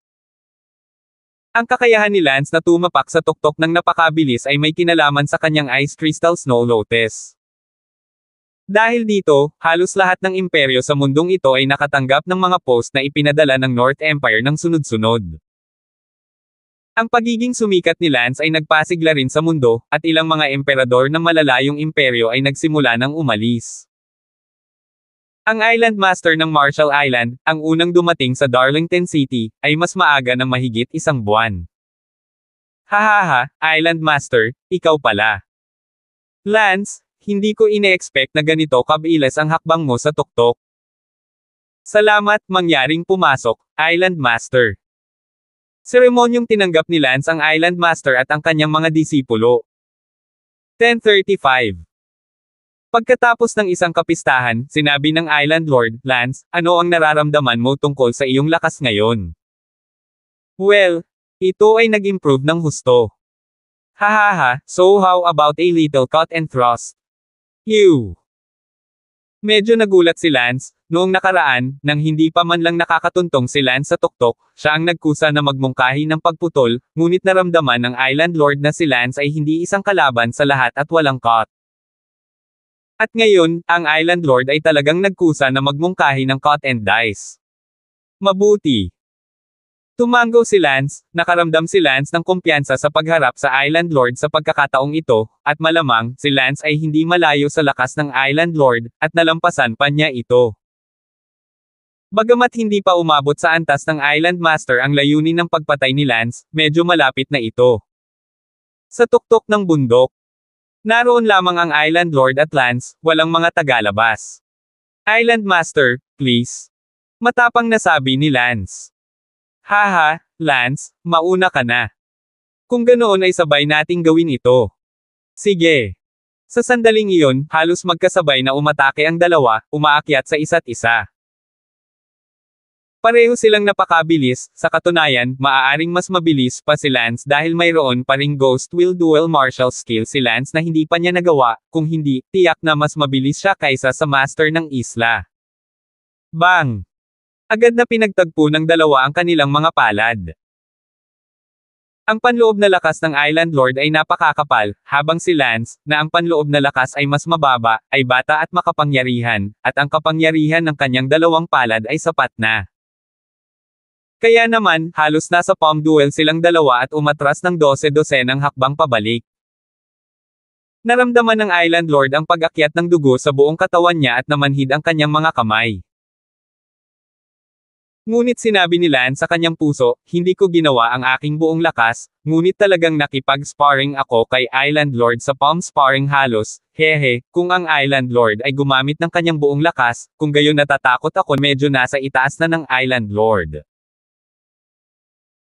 Ang kakayahan ni Lance na tumapak sa tuktok ng napakabilis ay may kinalaman sa kanyang Ice Crystal Snow Lotus. Dahil dito, halos lahat ng imperyo sa mundong ito ay nakatanggap ng mga post na ipinadala ng North Empire ng sunod-sunod. Ang pagiging sumikat ni Lance ay nagpasigla rin sa mundo, at ilang mga emperador ng malalayong imperyo ay nagsimula ng umalis. Ang Island Master ng Marshall Island, ang unang dumating sa Darlington City, ay mas maaga ng mahigit isang buwan. Hahaha, Island Master, ikaw pala. Lance, hindi ko ine-expect na ganito kabilis ang hakbang mo sa tuktok. Salamat, mangyaring pumasok, Island Master. Seremonyong tinanggap ni Lance ang Island Master at ang kanyang mga disipulo. 10:35 Pagkatapos ng isang kapistahan, sinabi ng Island Lord, Lance, ano ang nararamdaman mo tungkol sa iyong lakas ngayon? Well, ito ay nag-improve ng husto. Hahaha, so how about a little cut and thrust? You. Medyo nagulat si Lance, noong nakaraan, nang hindi pa man lang nakakatuntong si Lance sa tuktok, siya ang nagkusa na magmungkahi ng pagputol, ngunit naramdaman ng Island Lord na si Lance ay hindi isang kalaban sa lahat at walang cut. At ngayon, ang Island Lord ay talagang nagkusa na magmungkahi ng cut and dice. Mabuti. Tumango si Lance, nakaramdam si Lance ng kumpiyansa sa pagharap sa Island Lord sa pagkakataong ito, at malamang, si Lance ay hindi malayo sa lakas ng Island Lord, at nalampasan pa niya ito. Bagamat hindi pa umabot sa antas ng Island Master ang layunin ng pagpatay ni Lance, medyo malapit na ito. Sa tuktok ng bundok, naroon lamang ang Island Lord at Lance, walang mga tagalabas. Island Master, please. Matapang na sabi ni Lance. Haha, Lance, mauna ka na. Kung ganoon ay sabay nating gawin ito. Sige. Sa sandaling iyon, halos magkasabay na umatake ang dalawa, umaakyat sa isa't isa. Pareho silang napakabilis, sa katunayan, maaaring mas mabilis pa si Lance dahil mayroon pa ring Ghost Will Duel martial skill si Lance na hindi pa niya nagawa, kung hindi, tiyak na mas mabilis siya kaysa sa master ng isla. Bang! Agad na pinagtagpo ng dalawa ang kanilang mga palad. Ang panloob na lakas ng Island Lord ay napakakapal, habang si Lance, na ang panloob na lakas ay mas mababa, ay bata at makapangyarihan, at ang kapangyarihan ng kanyang dalawang palad ay sapat na. Kaya naman, halos nasa palm duel silang dalawa at umatras ng 12-dosenang hakbang pabalik. Naramdaman ng Island Lord ang pag-akyat ng dugo sa buong katawan niya at namanhid ang kanyang mga kamay. Ngunit sinabi ni Lance sa kanyang puso, hindi ko ginawa ang aking buong lakas, ngunit talagang nakipag-sparring ako kay Island Lord sa palm sparring halos, hehe, kung ang Island Lord ay gumamit ng kanyang buong lakas, kung gayon natatakot ako medyo nasa itaas na ng Island Lord.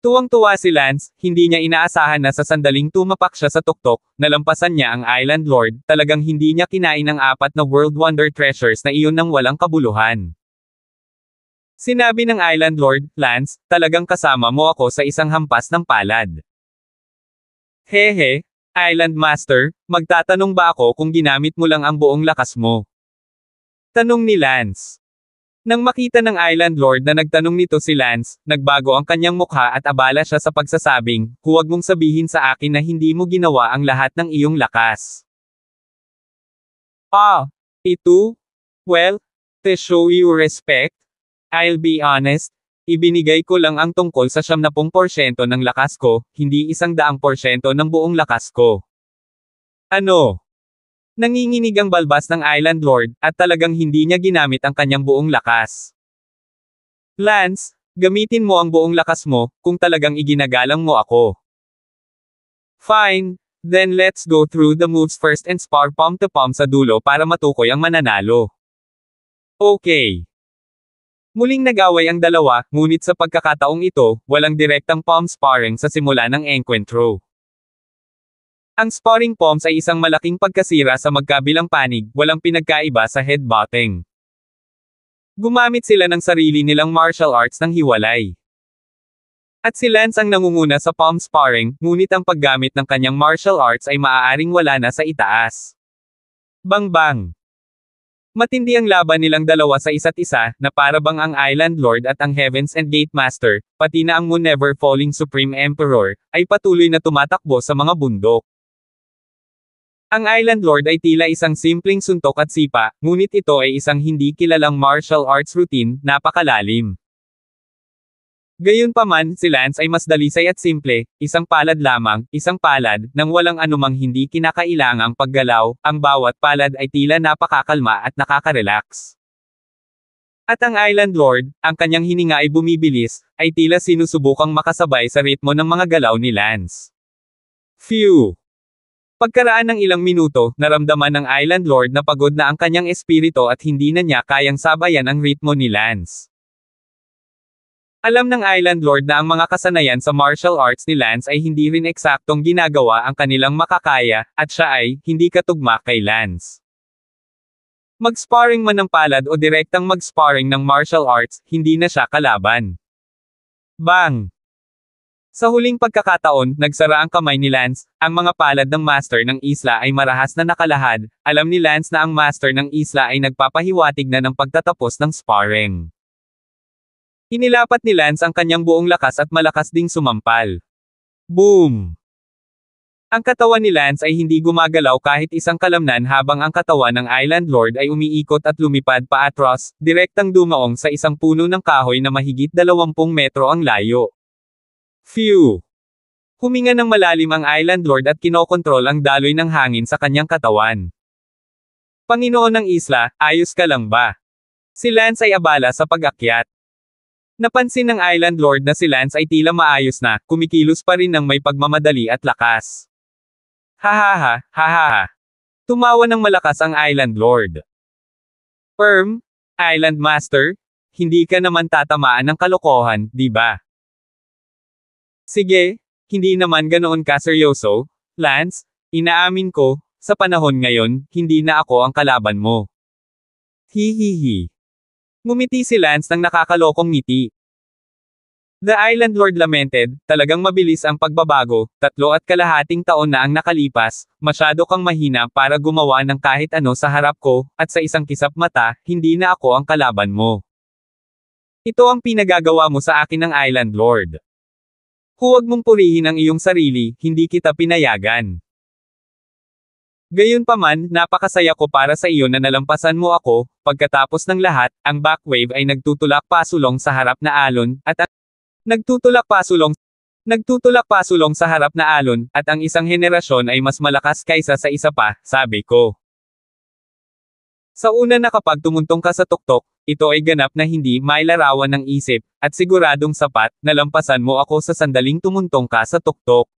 Tuwang-tuwa si Lance, hindi niya inaasahan na sa sandaling tumapak siya sa tuktok, nalampasan niya ang Island Lord, talagang hindi niya kinain ang 4 na World Wonder Treasures na iyon ng walang kabuluhan. Sinabi ng Island Lord, Lance, talagang kasama mo ako sa isang hampas ng palad. Hehe, Island Master, magtatanong ba ako kung ginamit mo lang ang buong lakas mo? Tanong ni Lance. Nang makita ng Island Lord na nagtanong nito si Lance, nagbago ang kanyang mukha at abala siya sa pagsasabing, huwag mong sabihin sa akin na hindi mo ginawa ang lahat ng iyong lakas. Ito? Well, to show you respect, I'll be honest, ibinigay ko lang ang tungkol sa 70% ng lakas ko, hindi 100% ng buong lakas ko. Ano? Nanginginig ang balbas ng Island Lord, at talagang hindi niya ginamit ang kanyang buong lakas. Lance, gamitin mo ang buong lakas mo, kung talagang iginagalang mo ako. Fine, then let's go through the moves first and spar palm to palm sa dulo para matukoy ang mananalo. Okay. Muling nag-away ang dalawa, ngunit sa pagkakataong ito, walang direktang palm sparring sa simula ng encuentro. Ang sparring palms ay isang malaking pagkasira sa magkabilang panig, walang pinagkaiba sa headbutting. Gumamit sila ng sarili nilang martial arts ng hiwalay. At si Lance ang nangunguna sa palm sparring, ngunit ang paggamit ng kanyang martial arts ay maaaring wala na sa itaas. Bang bang! Matindi ang laban nilang dalawa sa isa't isa, na para bang ang Island Lord at ang Heavens and Gate Master, pati na ang Moon Never Falling Supreme Emperor, ay patuloy na tumatakbo sa mga bundok. Ang Island Lord ay tila isang simpleng suntok at sipa, ngunit ito ay isang hindi kilalang martial arts routine, napakalalim. Gayunpaman, si Lance ay mas dalisay at simple, isang palad lamang, isang palad, nang walang anumang hindi kinakailangang paggalaw, ang bawat palad ay tila napakakalma at nakaka-relax. At ang Island Lord, ang kanyang hininga ay bumibilis, ay tila sinusubukang makasabay sa ritmo ng mga galaw ni Lance. Phew! Pagkaraan ng ilang minuto, naramdaman ng Island Lord na pagod na ang kanyang espiritu at hindi na niya kayang sabayan ang ritmo ni Lance. Alam ng Island Lord na ang mga kasanayan sa martial arts ni Lance ay hindi rin eksaktong ginagawa ang kanilang makakaya, at siya ay, hindi katugma kay Lance. Mag-sparring man ng palad o direktang mag-sparring ng martial arts, hindi na siya kalaban. Bang! Sa huling pagkakataon, nagsara ang kamay ni Lance, ang mga palad ng master ng isla ay marahas na nakalahad, alam ni Lance na ang master ng isla ay nagpapahiwatig na ng pagtatapos ng sparring. Inilapat ni Lance ang kanyang buong lakas at malakas ding sumampal. Boom! Ang katawan ni Lance ay hindi gumagalaw kahit isang kalamnan habang ang katawan ng Island Lord ay umiikot at lumipad paatras, direktang dumaong sa isang puno ng kahoy na mahigit 20 metro ang layo. Phew! Huminga ng malalim ang Island Lord at kinokontrol ang daloy ng hangin sa kanyang katawan. Panginoon ng isla, ayos ka lang ba? Si Lance ay abala sa pag-akyat. Napansin ng Island Lord na si Lance ay tila maayos na, kumikilos pa rin ng may pagmamadali at lakas. Hahaha, hahaha. Tumawa ng malakas ang Island Lord. Island Master? Hindi ka naman tatamaan ng kalokohan, di ba? Sige, hindi naman ganoon kaseryoso, Lance, inaamin ko, sa panahon ngayon, hindi na ako ang kalaban mo. Hihihi. Ngumiti si Lance ng nakakalokong ngiti. The Island Lord lamented, talagang mabilis ang pagbabago, 3.5 taon na ang nakalipas, masyado kang mahina para gumawa ng kahit ano sa harap ko, at sa isang kisap mata, hindi na ako ang kalaban mo. Ito ang pinagagawa mo sa akin ng Island Lord. Huwag mong purihin ang iyong sarili, hindi kita pinayagan. Gayunpaman, napakasaya ko para sa iyo na nalampasan mo ako, pagkatapos ng lahat, ang backwave ay nagtutulak pasulong sa harap na alon, at ang nagtutulak pasulong sa harap na alon, at ang isang henerasyon ay mas malakas kaysa sa isa pa, sabi ko. Sa una na kapag tumuntong ka sa tuktok, ito ay ganap na hindi mailarawan ng isip, at siguradong sapat, nalampasan mo ako sa sandaling tumuntong ka sa tuktok.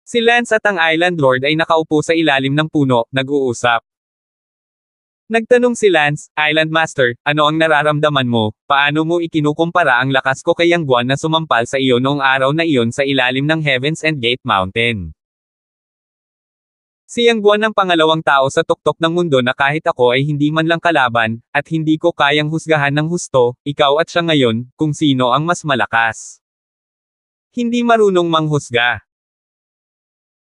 Si Lance at ang Island Lord ay nakaupo sa ilalim ng puno, nag-uusap. Nagtanong si Lance, Island Master, ano ang nararamdaman mo, paano mo ikinukumpara ang lakas ko kay Yang Guan na sumampal sa iyo noong araw na iyon sa ilalim ng Heavens and Gate Mountain? Si Yang Guan ang pangalawang tao sa tuktok ng mundo na kahit ako ay hindi man lang kalaban, at hindi ko kayang husgahan ng husto, ikaw at siya ngayon, kung sino ang mas malakas. Hindi marunong manghusga.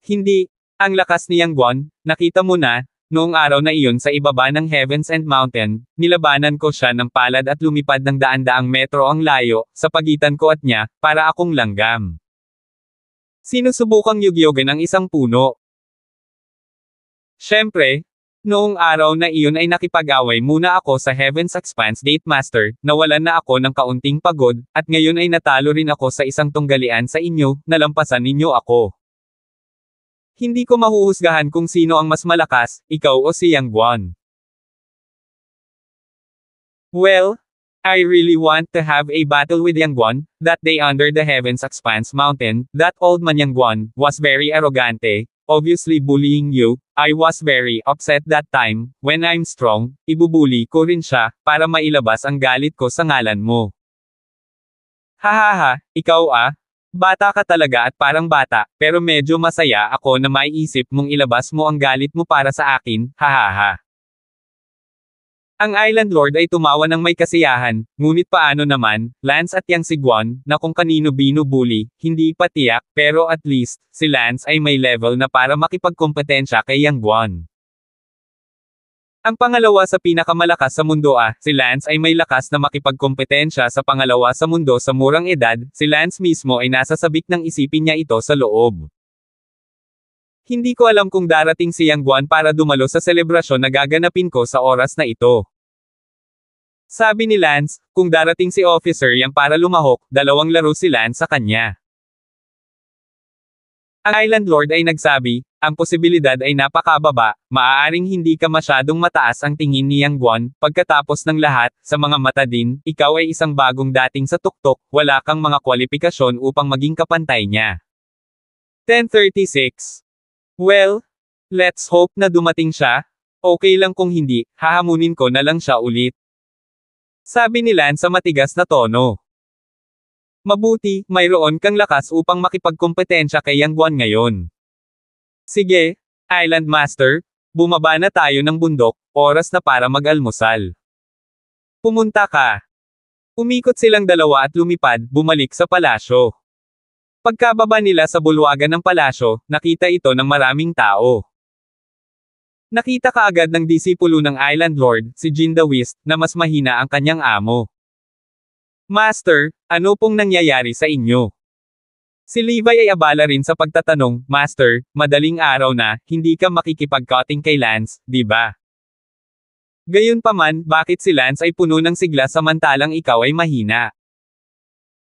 Hindi. Ang lakas ni Yang Guan, nakita mo na, noong araw na iyon sa ibaba ng Heavens and Mountain, nilabanan ko siya ng palad at lumipad ng daan-daang metro ang layo, sa pagitan ko at niya, para akong langgam. Sinusubukang yugyugin ang isang puno. Siyempre, noong araw na iyon ay nakipag-away muna ako sa Heavens Expanse Gate Master, nawalan na ako ng kaunting pagod, at ngayon ay natalo rin ako sa isang tunggalian sa inyo, nalampasan ninyo ako. Hindi ko mahuhusgahan kung sino ang mas malakas, ikaw o si Yang Guan. Well, I really want to have a battle with Yang Guan. That day under the Heavens Expanse Mountain, that old man Yang Guan was very arrogante, obviously bullying you. I was very upset that time. When I'm strong, ibubuli ko rin siya, para mailabas ang galit ko sa ngalan mo. Hahaha, ikaw ah. Bata ka talaga at parang bata, pero medyo masaya ako na maiisip mong ilabas mo ang galit mo para sa akin, hahaha. Ang Island Lord ay tumawa ng may kasiyahan, ngunit paano naman, Lance at Yang si Guan, na kung kanino binubuli, hindi pa tiyak, pero at least, si Lance ay may level na para makipagkompetensya kay Yang Guan. Ang pangalawa sa pinakamalakas sa mundo si Lance ay may lakas na makipagkompetensya sa pangalawa sa mundo sa murang edad, si Lance mismo ay nasa sabik ng isipin niya ito sa loob. Hindi ko alam kung darating si Yang Guan para dumalo sa selebrasyon na gaganapin ko sa oras na ito. Sabi ni Lance, kung darating si Officer Yang para lumahok, 2 laro si Lance sa kanya. Ang Island Lord ay nagsabi, ang posibilidad ay napakababa, maaaring hindi ka masyadong mataas ang tingin ni Yang Guan, pagkatapos ng lahat, sa mga mata din, ikaw ay isang bagong dating sa tuktok, wala kang mga kwalifikasyon upang maging kapantay niya. 10:36. Well, let's hope na dumating siya. Okay lang kung hindi, hahamunin ko na lang siya ulit. Sabi ni Lance sa matigas na tono. Mabuti, mayroon kang lakas upang makipagkompetensya kay Yang Guan ngayon. Sige, Island Master, bumaba na tayo ng bundok, oras na para mag-almusal. Pumunta ka. Umikot silang dalawa at lumipad, bumalik sa palasyo. Pagkababa nila sa bulwagan ng palasyo, nakita ito ng maraming tao. Nakita kaagad ng disipulo ng Island Lord, si Jin the Whist, na mas mahina ang kanyang amo. Master, ano pong nangyayari sa inyo? Si Levi ay abala rin sa pagtatanong, Master, madaling araw na, hindi ka makikipag-cutting kay Lance, di ba? Gayunpaman, bakit si Lance ay puno ng sigla samantalang ikaw ay mahina?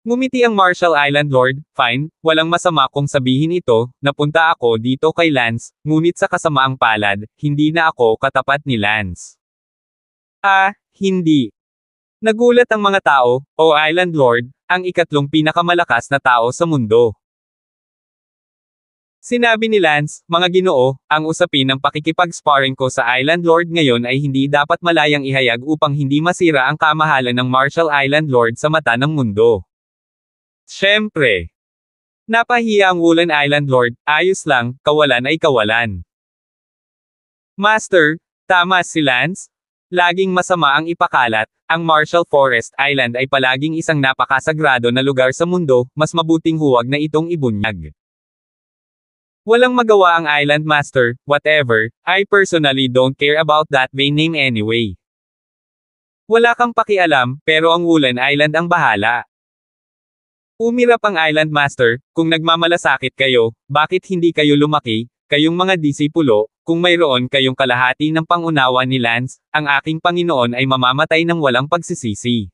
Ngumiti ang Marshall Island Lord, fine, walang masama kung sabihin ito, napunta ako dito kay Lance, ngunit sa kasamaang palad, hindi na ako katapat ni Lance. Hindi. Nagulat ang mga tao, o Island Lord, ang ikatlong pinakamalakas na tao sa mundo. Sinabi ni Lance, mga ginoo, ang usapin ng pakikipag-sparring ko sa Island Lord ngayon ay hindi dapat malayang ihayag upang hindi masira ang kamahalan ng Marshall Island Lord sa mata ng mundo. Siyempre. Napahiya ang Woolen Island Lord, ayos lang, kawalan ay kawalan. Master, tama si Lance? Laging masama ang ipakalat, ang Marshall Forest Island ay palaging isang napakasagrado na lugar sa mundo, mas mabuting huwag na itong ibunyag. Walang magawa ang Island Master, whatever, I personally don't care about that vain name anyway. Wala kang pakialam, pero ang Woolen Island ang bahala. Umirap ang Island Master, kung nagmamalasakit kayo, bakit hindi kayo lumaki, kayong mga disipulo, kung mayroon kayong kalahati ng pangunawa ni Lance, ang aking Panginoon ay mamamatay ng walang pagsisisi.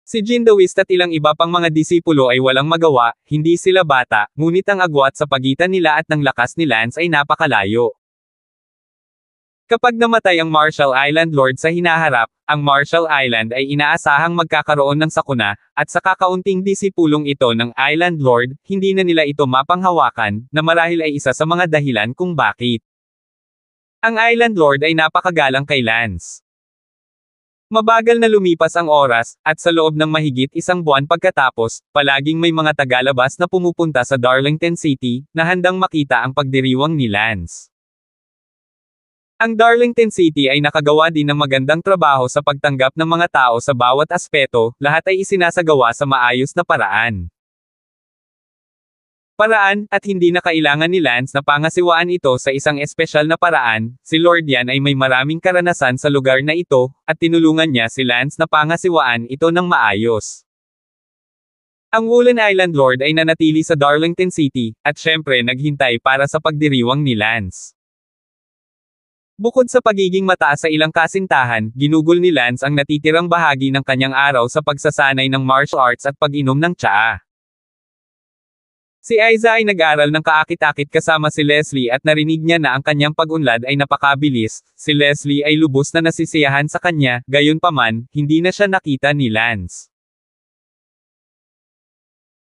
Si Jin the Whist at ilang iba pang mga disipulo ay walang magawa, hindi sila bata, ngunit ang agwat sa pagitan nila at ng lakas ni Lance ay napakalayo. Kapag namatay ang Marshall Island Lord sa hinaharap, ang Marshall Island ay inaasahang magkakaroon ng sakuna, at sa kakaunting disipulong ito ng Island Lord, hindi na nila ito mapanghawakan, na marahil ay isa sa mga dahilan kung bakit. Ang Island Lord ay napakagalang kay Lance. Mabagal na lumipas ang oras, at sa loob ng mahigit 1 buwan pagkatapos, palaging may mga tagalabas na pumupunta sa Darlington City, na handang makita ang pagdiriwang ni Lance. Ang Darlington City ay nakagawa din ng magandang trabaho sa pagtanggap ng mga tao sa bawat aspeto, lahat ay isinasagawa sa maayos na paraan. At hindi na kailangan ni Lance na pangasiwaan ito sa isang espesyal na paraan, si Lord Yan ay may maraming karanasan sa lugar na ito, at tinulungan niya si Lance na pangasiwaan ito ng maayos. Ang Woolen Island Lord ay nanatili sa Darlington City, at syempre naghintay para sa pagdiriwang ni Lance. Bukod sa pagiging mataas sa ilang kasintahan, ginugol ni Lance ang natitirang bahagi ng kanyang araw sa pagsasanay ng martial arts at pag-inom ng tsaa. Si Aiza ay nag-aral ng kaakit-akit kasama si Leslie at narinig niya na ang kanyang pag-unlad ay napakabilis, si Leslie ay lubos na nasisiyahan sa kanya, gayunpaman, hindi na siya nakita ni Lance.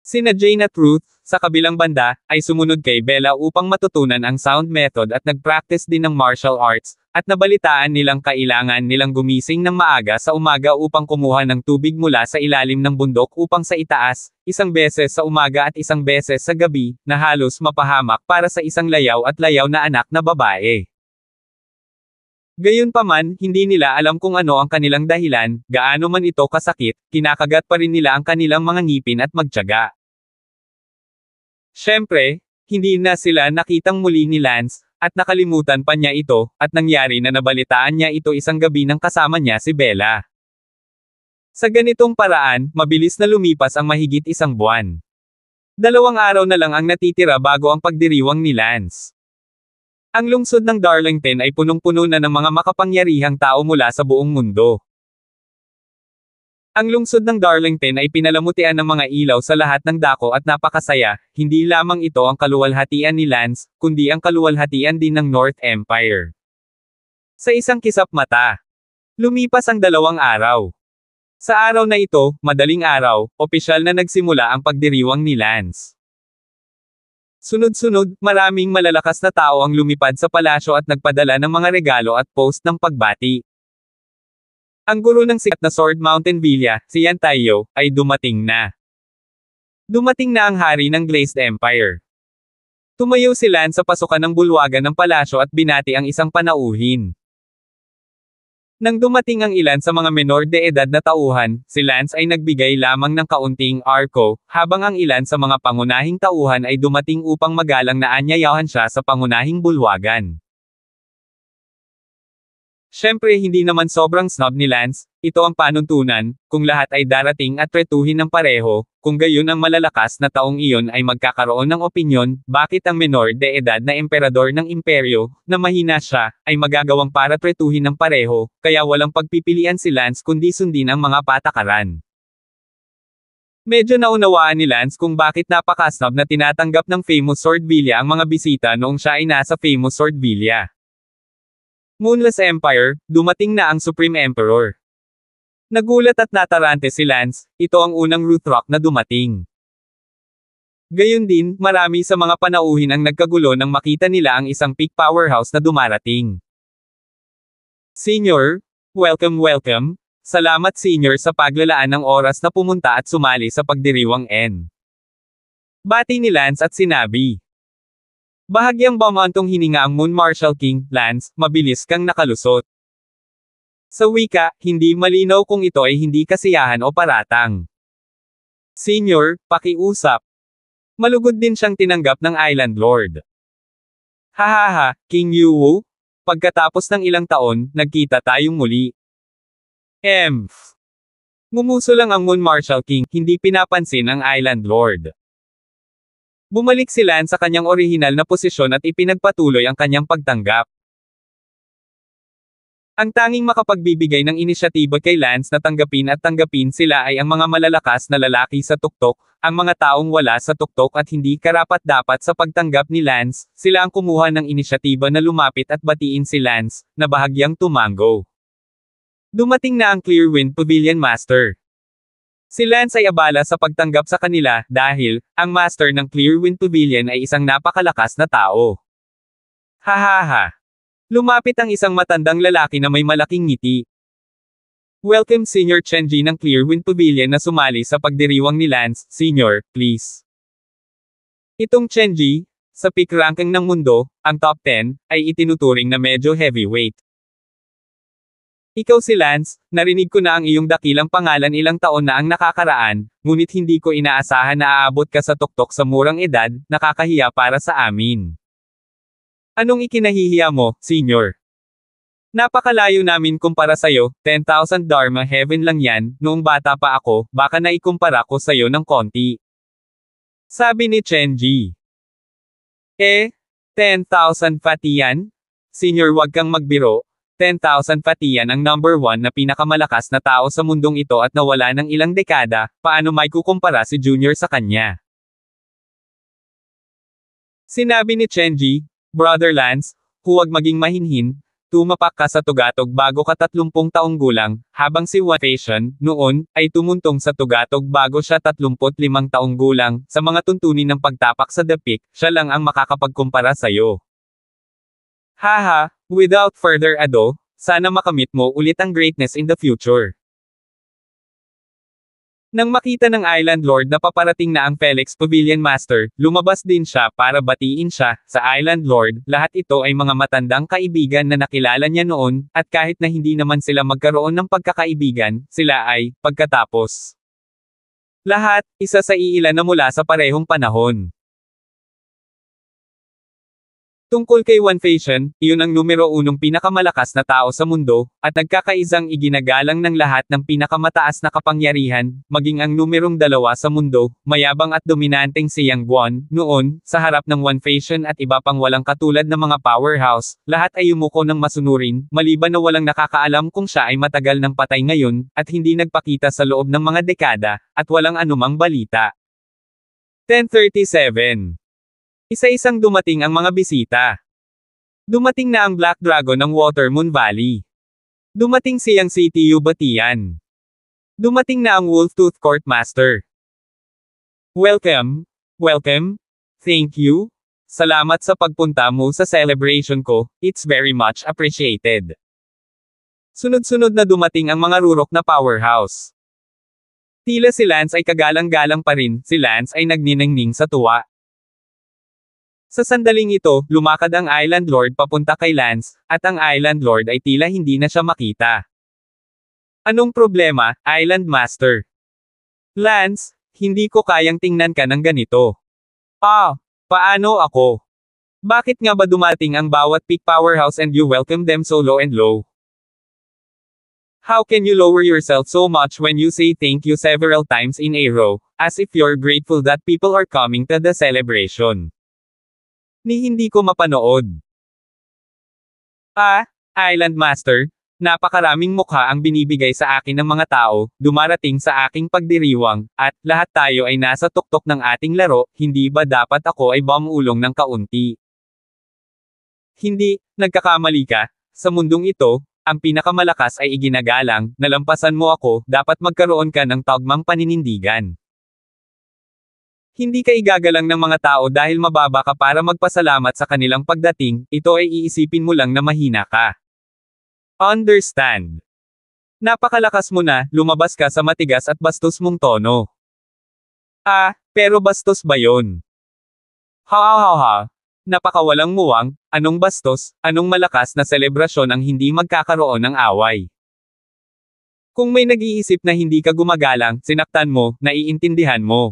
Sina Jane at Ruth, sa kabilang banda, ay sumunod kay Bella upang matutunan ang sound method at nag-practice din ng martial arts, at nabalitaan nilang kailangan nilang gumising ng maaga sa umaga upang kumuha ng tubig mula sa ilalim ng bundok upang sa itaas, 1 beses sa umaga at 1 beses sa gabi, na halos mapahamak para sa isang layaw at layaw na anak na babae. Gayunpaman, hindi nila alam kung ano ang kanilang dahilan, gaano man ito kasakit, kinakagat pa rin nila ang kanilang mga ngipin at magtiyaga. Siyempre, hindi na sila nakitang muli ni Lance, at nakalimutan pa niya ito, at nangyari na nabalitaan niya ito isang gabi nang kasama niya si Bella. Sa ganitong paraan, mabilis na lumipas ang mahigit isang buwan. 2 araw na lang ang natitira bago ang pagdiriwang ni Lance. Ang lungsod ng Darlington ay punong-puno na ng mga makapangyarihang tao mula sa buong mundo. Ang lungsod ng Darlington ay pinalamutian ng mga ilaw sa lahat ng dako at napakasaya, hindi lamang ito ang kaluwalhatian ni Lance, kundi ang kaluwalhatian din ng North Empire. Sa isang kisap mata, lumipas ang 2 araw. Sa araw na ito, madaling araw, opisyal na nagsimula ang pagdiriwang ni Lance. Sunod-sunod, maraming malalakas na tao ang lumipad sa palasyo at nagpadala ng mga regalo at post ng pagbati. Ang guro ng sikat na Sword Mountain Villa, si Yan Taiyo, ay dumating na. Dumating na ang hari ng Glazed Empire. Tumayo si Lance sa pasukan ng bulwagan ng palasyo at binati ang isang panauhin. Nang dumating ang ilan sa mga menor de edad na tauhan, si Lance ay nagbigay lamang ng kaunting arko, habang ang ilan sa mga pangunahing tauhan ay dumating upang magalang na anyayahan siya sa pangunahing bulwagan. Siyempre hindi naman sobrang snob ni Lance, ito ang panuntunan, kung lahat ay darating at tretuhin ng pareho, kung gayon ang malalakas na taong iyon ay magkakaroon ng opinyon, bakit ang menor de edad na emperador ng imperyo, na mahina siya, ay magagawang para tretuhin ng pareho, kaya walang pagpipilian si Lance kundi sundin ang mga patakaran. Medyo naunawaan ni Lance kung bakit napaka-snob na tinatanggap ng Famous Sword Villa ang mga bisita noong siya ay nasa Famous Sword Villa. Moonless Empire, dumating na ang Supreme Emperor. Nagulat at natarante si Lance, ito ang unang Ruthrock na dumating. Gayon din, marami sa mga panauhin ang nagkagulo nang makita nila ang isang peak powerhouse na dumarating. Senior, welcome. Salamat Senior sa paglalaan ng oras na pumunta at sumali sa pagdiriwang N. Bati ni Lance at sinabi. Bahagyang bumantong hininga ang Moon Marshal King, Lance, mabilis kang nakalusot. Sa wika, hindi malinaw kung ito ay hindi kasiyahan o paratang. Senior, pakiusap. Malugod din siyang tinanggap ng Island Lord. Hahaha, King Yuwu. Pagkatapos ng ilang taon, nagkita tayong muli. Ngumuso lang ang Moon Marshal King, hindi pinapansin ang Island Lord. Bumalik si Lance sa kanyang orihinal na posisyon at ipinagpatuloy ang kanyang pagtanggap. Ang tanging makapagbibigay ng inisyatiba kay Lance na tanggapin sila ay ang mga malalakas na lalaki sa tuktok, ang mga taong wala sa tuktok at hindi karapat-dapat sa pagtanggap ni Lance, sila ang kumuha ng inisyatiba na lumapit at batiin si Lance, na bahagyang tumango. Dumating na ang Clearwind Pavilion Master. Si Lance ay abala sa pagtanggap sa kanila, dahil, ang master ng Clearwind Pavilion ay isang napakalakas na tao. Hahaha. Lumapit ang isang matandang lalaki na may malaking ngiti. Welcome Senior Chenji ng Clearwind Pavilion na sumali sa pagdiriwang ni Lance, Senior, please. Itong Chenji, sa peak ranking ng mundo, ang top 10, ay itinuturing na medyo heavyweight. Ikaw si Lance, narinig ko na ang iyong dakilang pangalan ilang taon na ang nakakaraan, ngunit hindi ko inaasahan na aabot ka sa tuktok sa murang edad, nakakahiya para sa amin. Anong ikinahihiya mo, Senior? Napakalayo namin kumpara sa'yo, 10,000 Dharma Heaven lang yan, noong bata pa ako, baka naikumpara ko sa'yo ng konti. Sabi ni Chenji. 10,000 pati yan? Senior wag kang magbiro. 10,000 pati yan ang number 1 na pinakamalakas na tao sa mundong ito at nawala ng ilang dekada, paano may kukumpara si Junior sa kanya? Sinabi ni Chenji, Brother Lance, huwag maging mahinhin, tumapak ka sa tugatog bago ka 30 taong gulang, habang si Wan Fashion, noon, ay tumuntong sa tugatog bago siya 35 taong gulang, sa mga tuntunin ng pagtapak sa The Peak, siya lang ang makakapagkumpara sa'yo. Haha, without further ado, sana makamit mo ulit ang greatness in the future. Nang makita ng Island Lord na paparating na ang Felix Pavilion Master, lumabas din siya para batiin siya. Sa Island Lord, lahat ito ay mga matandang kaibigan na nakilala niya noon, at kahit na hindi naman sila magkaroon ng pagkakaibigan, sila ay, pagkatapos. Lahat, isa sa iilan na mula sa parehong panahon. Tungkol kay One Fashion, iyon ang numero 1 pinakamalakas na tao sa mundo, at nagkakaisang iginagalang ng lahat ng pinakamataas na kapangyarihan, maging ang numerong 2 sa mundo, mayabang at dominanteng si Yang Guan, noon, sa harap ng One Fashion at iba pang walang katulad na mga powerhouse, lahat ay yumuko ng masunurin, maliban na walang nakakaalam kung siya ay matagal ng patay ngayon, at hindi nagpakita sa loob ng mga dekada, at walang anumang balita. 10:37 Isa-isang dumating ang mga bisita. Dumating na ang Black Dragon ng Watermoon Valley. Dumating si Yang CTU Batian. Dumating na ang Wolftooth Court Master. Welcome. Welcome. Thank you. Salamat sa pagpunta mo sa celebration ko, it's very much appreciated. Sunod-sunod na dumating ang mga rurok na powerhouse. Tila si Lance ay kagalang-galang pa rin, si Lance ay nagniningning sa tuwa. Sa sandaling ito, lumakad ang Island Lord papunta kay Lance, at ang Island Lord ay tila hindi na siya makita. Anong problema, Island Master? Lance, hindi ko kayang tingnan ka ng ganito. Paano ako? Bakit nga ba dumating ang bawat peak powerhouse and you welcome them so low and low? How can you lower yourself so much when you say thank you several times in a row, as if you're grateful that people are coming to the celebration? Ni hindi ko mapanood. Island Master, napakaraming mukha ang binibigay sa akin ng mga tao, dumarating sa aking pagdiriwang, at lahat tayo ay nasa tuktok ng ating laro, hindi ba dapat ako ay bumulong ng kaunti? Hindi, nagkakamali ka. Sa mundong ito, ang pinakamalakas ay iginagalang, nalampasan mo ako, dapat magkaroon ka ng tagmang paninindigan. Hindi ka igagalang ng mga tao dahil mababa ka para magpasalamat sa kanilang pagdating, ito ay iisipin mo lang na mahina ka. Understand? Napakalakas mo na, lumabas ka sa matigas at bastos mong tono. Pero bastos ba yon? Napakawalang muwang, anong bastos, anong malakas na selebrasyon ang hindi magkakaroon ng away. Kung may nag-iisip na hindi ka gumagalang, sinaktan mo, naiintindihan mo.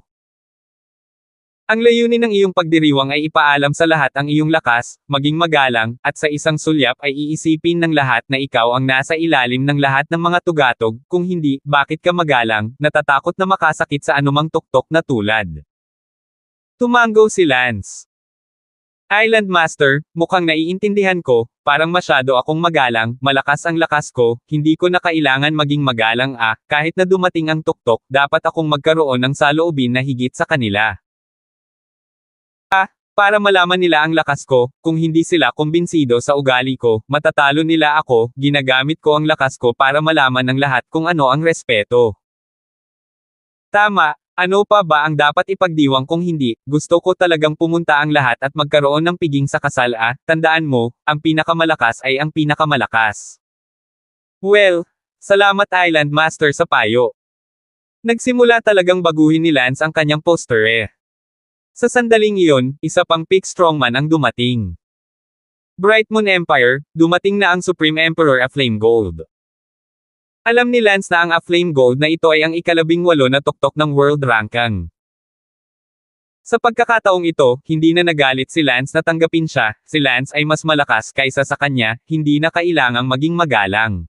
Ang layunin ng iyong pagdiriwang ay ipaalam sa lahat ang iyong lakas, maging magalang, at sa isang sulyap ay iisipin ng lahat na ikaw ang nasa ilalim ng lahat ng mga tugatog, kung hindi, bakit ka magalang, natatakot na makasakit sa anumang tuktok na tulad. Tumango si Lance. Island Master, mukhang naiintindihan ko, parang masyado akong magalang, malakas ang lakas ko, hindi ko na kailangan maging magalang kahit na dumating ang tuktok, dapat akong magkaroon ng saloobin na higit sa kanila. Para malaman nila ang lakas ko, kung hindi sila kumbinsido sa ugali ko, matatalo nila ako, ginagamit ko ang lakas ko para malaman ng lahat kung ano ang respeto. Tama, ano pa ba ang dapat ipagdiwang kung hindi, gusto ko talagang pumunta ang lahat at magkaroon ng piging sa kasal tandaan mo, ang pinakamalakas ay ang pinakamalakas. Well, salamat Island Master sa payo. Nagsimula talagang baguhin ni Lance ang kanyang poster Sa sandaling iyon, isa pang peak strongman ang dumating. Bright Moon Empire, dumating na ang Supreme Emperor Aflame Gold. Alam ni Lance na ang Aflame Gold na ito ay ang ika-18 na tuktok ng world ranking. Sa pagkakataong ito, hindi na nagalit si Lance na tanggapin siya, si Lance ay mas malakas kaysa sa kanya, hindi na kailangang maging magalang.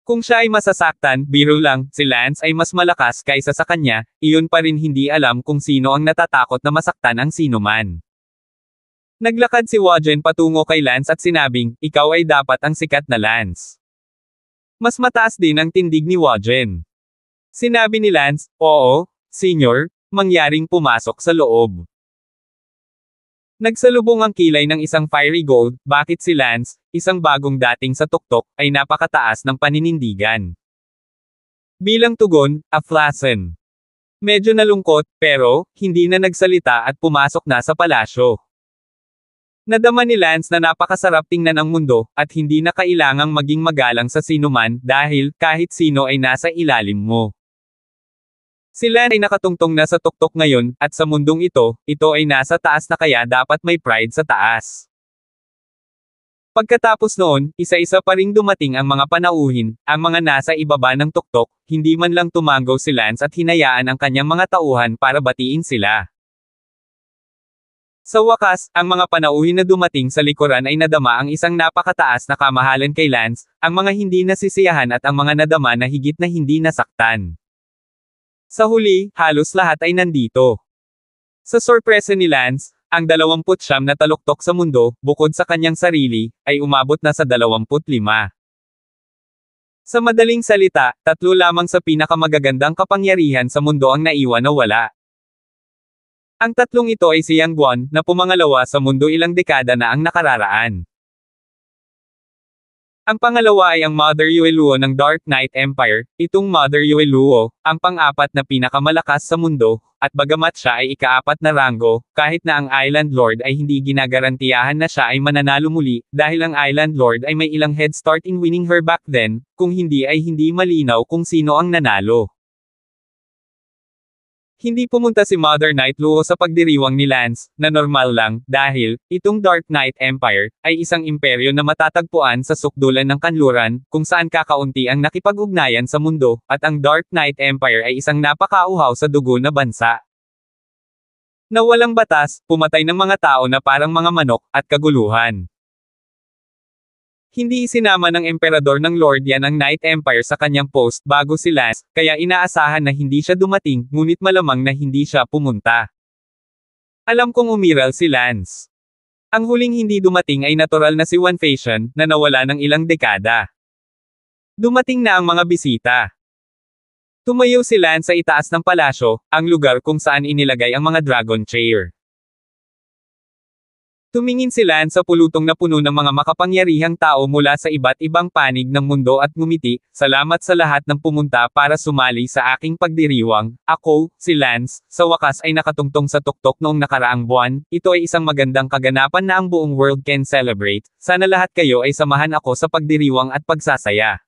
Kung siya ay masasaktan, biro lang, si Lance ay mas malakas kaysa sa kanya, iyon pa rin hindi alam kung sino ang natatakot na masaktan ang sinuman. Naglakad si Wajen patungo kay Lance at sinabing, ikaw ay dapat ang sikat na Lance. Mas mataas din ang tindig ni Wajen. Sinabi ni Lance, oo, Senior, mangyaring pumasok sa loob. Nagsalubong ang kilay ng isang fiery gold, bakit si Lance, isang bagong dating sa tuktok, ay napakataas ng paninindigan. Bilang tugon, Aflasen. Medyo nalungkot, pero, hindi na nagsalita at pumasok na sa palasyo. Nadama ni Lance na napakasarap tingnan ang mundo, at hindi na kailangang maging magalang sa sinuman, dahil, kahit sino ay nasa ilalim mo. Si Lance ay nakatungtong na sa tuktok ngayon, at sa mundong ito ay nasa taas na kaya dapat may pride sa taas. Pagkatapos noon, isa-isa pa ring dumating ang mga panauhin, ang mga nasa ibaba ng tuktok, hindi man lang tumango si Lance at hinayaan ang kanyang mga tauhan para batiin sila. Sa wakas, ang mga panauhin na dumating sa likuran ay nadama ang isang napakataas na kamahalan kay Lance, ang mga hindi nasisiyahan at ang mga nadama na higit na hindi nasaktan. Sa huli, halos lahat ay nandito. Sa sorpresa ni Lance, ang 29 na taluktok sa mundo, bukod sa kanyang sarili, ay umabot na sa 25. Sa madaling salita, 3 lamang sa pinakamagagandang kapangyarihan sa mundo ang naiwan na wala. Ang 3 ito ay si Yang Guan, na pumangalawa sa mundo ilang dekada na ang nakararaan. Ang pangalawa ay ang Mother Yue Luo ng Dark Knight Empire, itong Mother Yue Luo, ang pang-4 na pinakamalakas sa mundo, at bagamat siya ay ika-4 na ranggo, kahit na ang Island Lord ay hindi ginagarantiyahan na siya ay mananalo muli, dahil ang Island Lord ay may ilang head start in winning her back then, kung hindi ay hindi malinaw kung sino ang nanalo. Hindi pumunta si Mother Night Luo sa pagdiriwang ni Lance, na normal lang, dahil, itong Dark Knight Empire, ay isang imperyo na matatagpuan sa sukdulan ng kanluran, kung saan kakaunti ang nakipag-ugnayan sa mundo, at ang Dark Knight Empire ay isang napakauhaw sa dugo na bansa. Na walang batas, pumatay ng mga tao na parang mga manok, at kaguluhan. Hindi isinama ng emperador ng Lord Yan ang Night Empire sa kanyang post bago si Lance, kaya inaasahan na hindi siya dumating, ngunit malamang na hindi siya pumunta. Alam kong umiral si Lance. Ang huling hindi dumating ay natural na si Wan Feishan, na nawala ng ilang dekada. Dumating na ang mga bisita. Tumayo si Lance sa itaas ng palasyo, ang lugar kung saan inilagay ang mga dragon chair. Tumingin si Lance sa pulutong na puno ng mga makapangyarihang tao mula sa iba't ibang panig ng mundo at ngumiti, "Salamat sa lahat ng pumunta para sumali sa aking pagdiriwang. Ako, si Lance, sa wakas ay nakatungtong sa tuktok noong nakaraang buwan. Ito ay isang magandang kaganapan na ang buong world can celebrate. Sana lahat kayo ay samahan ako sa pagdiriwang at pagsasaya."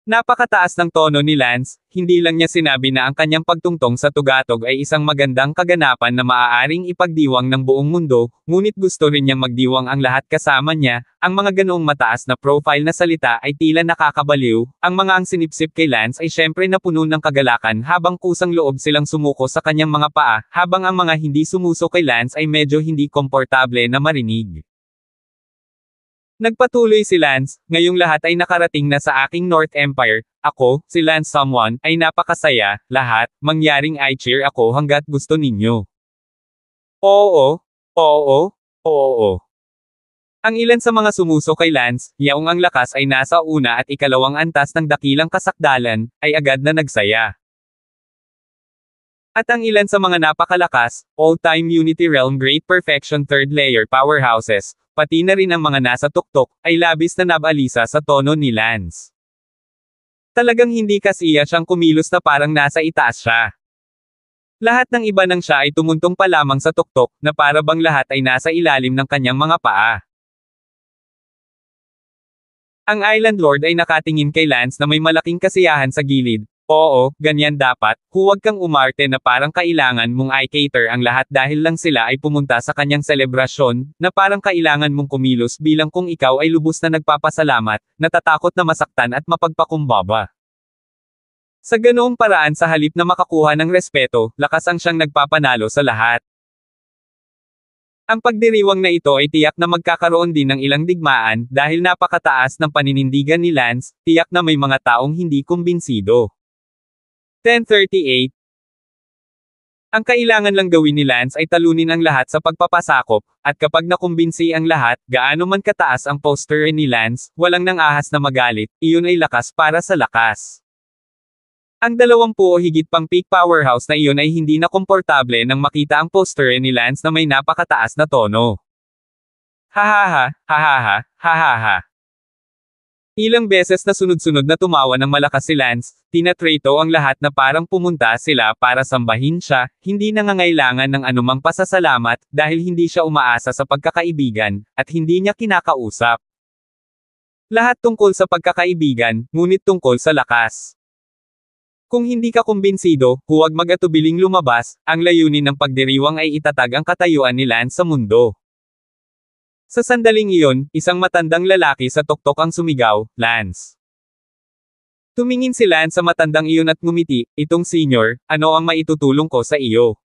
Napakataas ng tono ni Lance, hindi lang niya sinabi na ang kanyang pagtungtong sa tugatog ay isang magandang kaganapan na maaaring ipagdiwang ng buong mundo, ngunit gusto rin niyang magdiwang ang lahat kasama niya. Ang mga ganoong mataas na profile na salita ay tila nakakabaliw, ang mga ang sinipsip kay Lance ay syempre napuno ng kagalakan habang kusang loob silang sumuko sa kanyang mga paa, habang ang mga hindi sumuso kay Lance ay medyo hindi komportable na marinig. Nagpatuloy si Lance, "Ngayong lahat ay nakarating na sa aking North Empire. Ako, si Lance Someone, ay napakasaya, lahat, mangyaring I-cheer ako hanggat gusto ninyo." Oo, oo, oo. Ang ilan sa mga sumuso kay Lance, yaong ang lakas ay nasa una at ikalawang antas ng dakilang kasakdalan, ay agad na nagsaya. At ang ilan sa mga napakalakas, all-time Unity Realm Great Perfection Third Layer Powerhouses, pati na rin ang mga nasa tuktok, ay labis na nabalisa sa tono ni Lance. Talagang hindi kasiya siyang kumilos na parang nasa itaas siya. Lahat ng iba nang siya ay tumuntong pa lamang sa tuktok, na para bang lahat ay nasa ilalim ng kanyang mga paa. Ang Island Lord ay nakatingin kay Lance na may malaking kasiyahan sa gilid. "Oo, ganyan dapat, huwag kang umarte na parang kailangan mong i-cater ang lahat dahil lang sila ay pumunta sa kanyang selebrasyon, na parang kailangan mong kumilos bilang kung ikaw ay lubos na nagpapasalamat, natatakot na masaktan at mapagpakumbaba." Sa ganoong paraan sa halip na makakuha ng respeto, lakas ang siyang nagpapanalo sa lahat. Ang pagdiriwang na ito ay tiyak na magkakaroon din ng ilang digmaan, dahil napakataas ng paninindigan ni Lance, tiyak na may mga taong hindi kumbinsido. 10:38. Ang kailangan lang gawin ni Lance ay talunin ang lahat sa pagpapasakop, at kapag nakumbinsi ang lahat, gaano man kataas ang poster ni Lance, walang nang ahas na magalit, iyon ay lakas para sa lakas. Ang 20 o higit pang peak powerhouse na iyon ay hindi na komportable nang makita ang poster ni Lance na may napakataas na tono. "Hahaha, hahaha, hahaha." Ilang beses na sunod-sunod na tumawa ng malakas si Lance, tinatrato ang lahat na parang pumunta sila para sambahin siya, hindi nangangailangan ng anumang pasasalamat, dahil hindi siya umaasa sa pagkakaibigan, at hindi niya kinakausap. Lahat tungkol sa pagkakaibigan, ngunit tungkol sa lakas. Kung hindi ka kumbinsido, huwag mag-atubiling lumabas, ang layunin ng pagdiriwang ay itatag ang katayuan ni Lance sa mundo. Sa sandaling iyon, isang matandang lalaki sa tuktok ang sumigaw, "Lance." Tumingin si Lance sa matandang iyon at ngumiti, "Itong senior, ano ang maitutulong ko sa iyo?"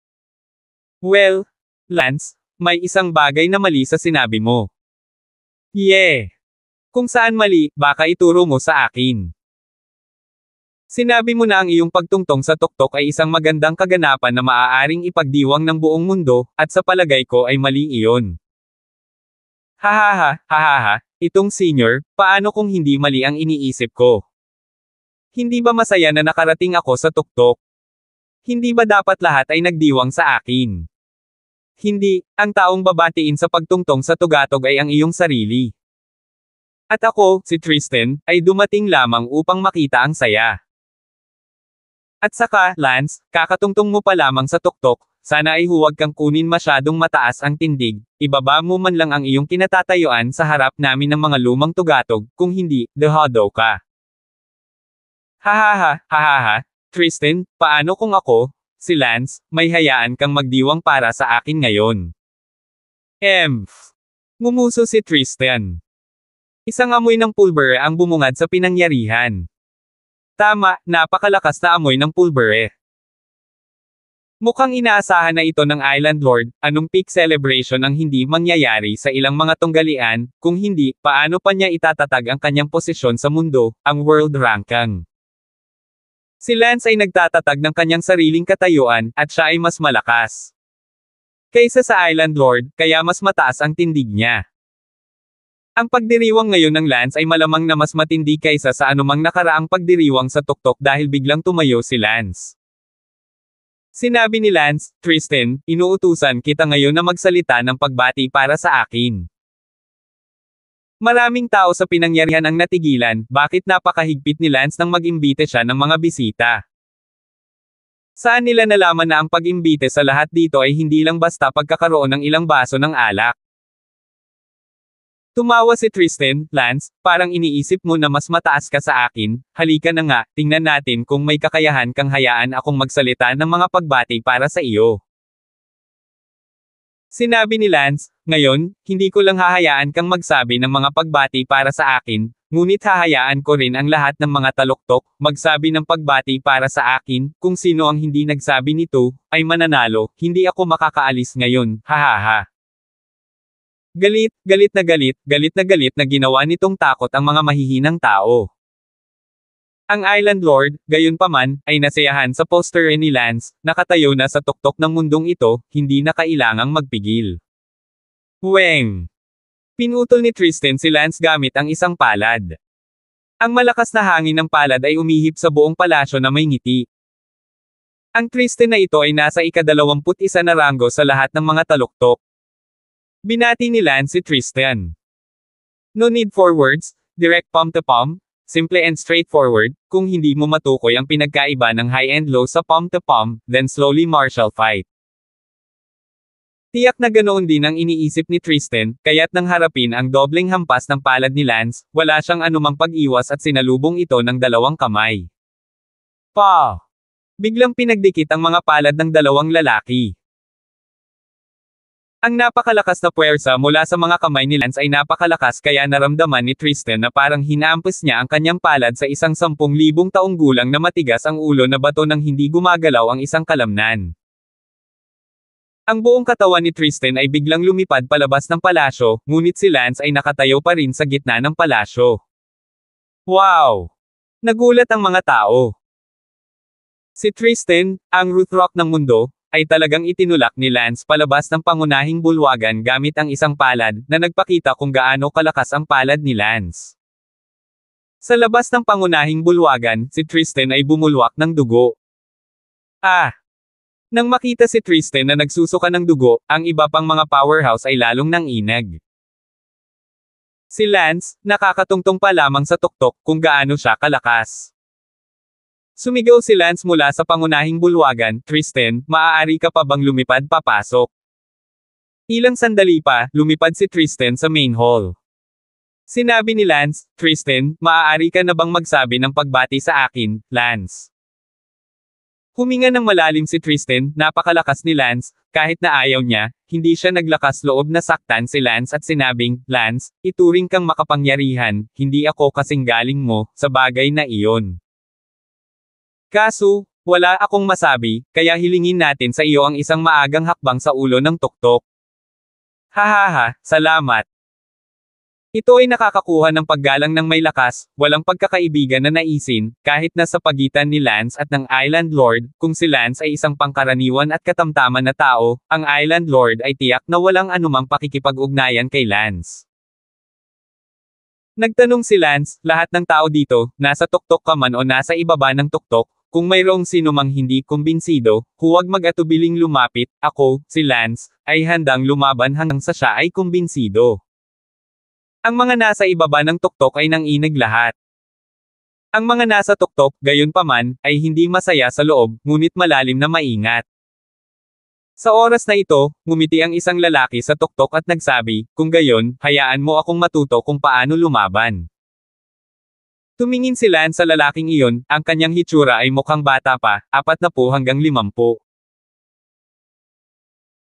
Well, Lance, may isang bagay na mali sa sinabi mo. Yeah. Kung saan mali, baka ituro mo sa akin. Sinabi mo na ang iyong pagtungtong sa tuktok ay isang magandang kaganapan na maaaring ipagdiwang ng buong mundo, at sa palagay ko ay mali iyon. Hahaha, itong senior, paano kung hindi mali ang iniisip ko? Hindi ba masaya na nakarating ako sa tuktok? Hindi ba dapat lahat ay nagdiwang sa akin? Hindi, ang taong babatiin sa pagtungtong sa tugatog ay ang iyong sarili. At ako, si Tristan, ay dumating lamang upang makita ang saya. At saka, Lance, kakatungtong mo pa lamang sa tuktok, sana ay huwag kang kunin masyadong mataas ang tindig, ibaba mo man lang ang iyong kinatatayuan sa harap namin ng mga lumang tugatog, kung hindi, dehado ka. Hahaha, Tristan, paano kung ako, si Lance, may hayaan kang magdiwang para sa akin ngayon? Ngumuso si Tristan. Isang amoy ng pulbere ang bumungad sa pinangyarihan. Tama, napakalakas na amoy ng pulbere. Mukhang inaasahan na ito ng Island Lord, anong peak celebration ang hindi mangyayari sa ilang mga tunggalian, kung hindi, paano pa niya itatatag ang kanyang posisyon sa mundo, ang world ranking. Si Lance ay nagtatatag ng kanyang sariling katayuan, at siya ay mas malakas kaysa sa Island Lord, kaya mas mataas ang tindig niya. Ang pagdiriwang ngayon ng Lance ay malamang na mas matindi kaysa sa anumang nakaraang pagdiriwang sa tuktok dahil biglang tumayo si Lance. Sinabi ni Lance, Tristan, inuutusan kita ngayon na magsalita ng pagbati para sa akin. Maraming tao sa pinangyarihan ang natigilan, bakit napakahigpit ni Lance nang mag-imbite siya ng mga bisita? Saan nila nalaman na ang pag-imbite sa lahat dito ay hindi lang basta pagkakaroon ng ilang baso ng alak? Tumawa si Tristan, Lance, parang iniisip mo na mas mataas ka sa akin, halika na nga, tingnan natin kung may kakayahan kang hayaan akong magsalita ng mga pagbati para sa iyo. Sinabi ni Lance, ngayon, hindi ko lang hahayaan kang magsabi ng mga pagbati para sa akin, ngunit hahayaan ko rin ang lahat ng mga taluktok, magsabi ng pagbati para sa akin, kung sino ang hindi nagsabi nito, ay mananalo, hindi ako makakaalis ngayon, hahaha. Galit na ginawa nitong takot ang mga mahihinang tao. Ang Island Lord, gayunpaman, ay nasayahan sa poster ni Lance, nakatayo na sa tuktok ng mundong ito, hindi na kailangang magpigil. Weng! Pinutol ni Tristan si Lance gamit ang isang palad. Ang malakas na hangin ng palad ay umihip sa buong palasyo na may ngiti. Ang Tristan na ito ay nasa ika-21 na ranggo sa lahat ng mga taluktok. Binati ni Lance si Tristan. No need for words, direct palm to palm, simple and straightforward, kung hindi mo matukoy ang pinagkaiba ng high and low sa palm to palm, then slowly martial fight. Tiyak na ganoon din ang iniisip ni Tristan, kaya't nang harapin ang dobleng hampas ng palad ni Lance, wala siyang anumang pag-iwas at sinalubong ito ng dalawang kamay. Pa! Biglang pinagdikit ang mga palad ng dalawang lalaki. Ang napakalakas na puwersa mula sa mga kamay ni Lance ay napakalakas kaya naramdaman ni Tristan na parang hinaampas niya ang kanyang palad sa isang 10,000 taong gulang na matigas ang ulo na bato nang hindi gumagalaw ang isang kalamnan. Ang buong katawan ni Tristan ay biglang lumipad palabas ng palasyo, ngunit si Lance ay nakatayo pa rin sa gitna ng palasyo. Wow! Nagulat ang mga tao. Si Tristan, ang Ruthrock ng mundo, ay talagang itinulak ni Lance palabas ng pangunahing bulwagan gamit ang isang palad, na nagpakita kung gaano kalakas ang palad ni Lance. Sa labas ng pangunahing bulwagan, si Tristan ay bumulwak ng dugo. Nang makita si Tristan na nagsusuka ng dugo, ang iba pang mga powerhouse ay lalong nanginag. Si Lance, nakakatungtong pa lamang sa tuktok kung gaano siya kalakas. Sumigaw si Lance mula sa pangunahing bulwagan, Tristan, maaari ka pa bang lumipad papasok? Ilang sandali pa, lumipad si Tristan sa main hall. Sinabi ni Lance, Tristan, maaari ka na bang magsabi ng pagbati sa akin, Lance? Huminga ng malalim si Tristan, napakalakas ni Lance, kahit na ayaw niya, hindi siya naglakas loob na saktan si Lance at sinabing, Lance, ituring kang makapangyarihan, hindi ako kasing galing mo, sa bagay na iyon. Kaso, Wala akong masabi, kaya hilingin natin sa iyo ang isang maagang hakbang sa ulo ng tuktok. Hahaha, salamat. Ito ay nakakakuha ng paggalang ng may lakas, walang pagkakaibigan na naisin, kahit na sa pagitan ni Lance at ng Island Lord, kung si Lance ay isang pangkaraniwan at katamtaman na tao, ang Island Lord ay tiyak na walang anumang pakikipag-ugnayan kay Lance. Nagtanong si Lance, lahat ng tao dito, nasa tuktok ka man o nasa ibaba ng tuktok, kung mayroong sino mang hindi kumbinsido, huwag mag-atubiling lumapit, ako, si Lance, ay handang lumaban hanggang sa siya ay kumbinsido. Ang mga nasa ibaba ng tuktok ay nanginig lahat. Ang mga nasa tuktok, gayunpaman, ay hindi masaya sa loob, ngunit malalim na maingat. Sa oras na ito, ngumiti ang isang lalaki sa tuktok at nagsabi, kung gayon, hayaan mo akong matuto kung paano lumaban. Tumingin si Lance sa lalaking iyon, ang kanyang hitsura ay mukhang bata pa, 40 hanggang 50.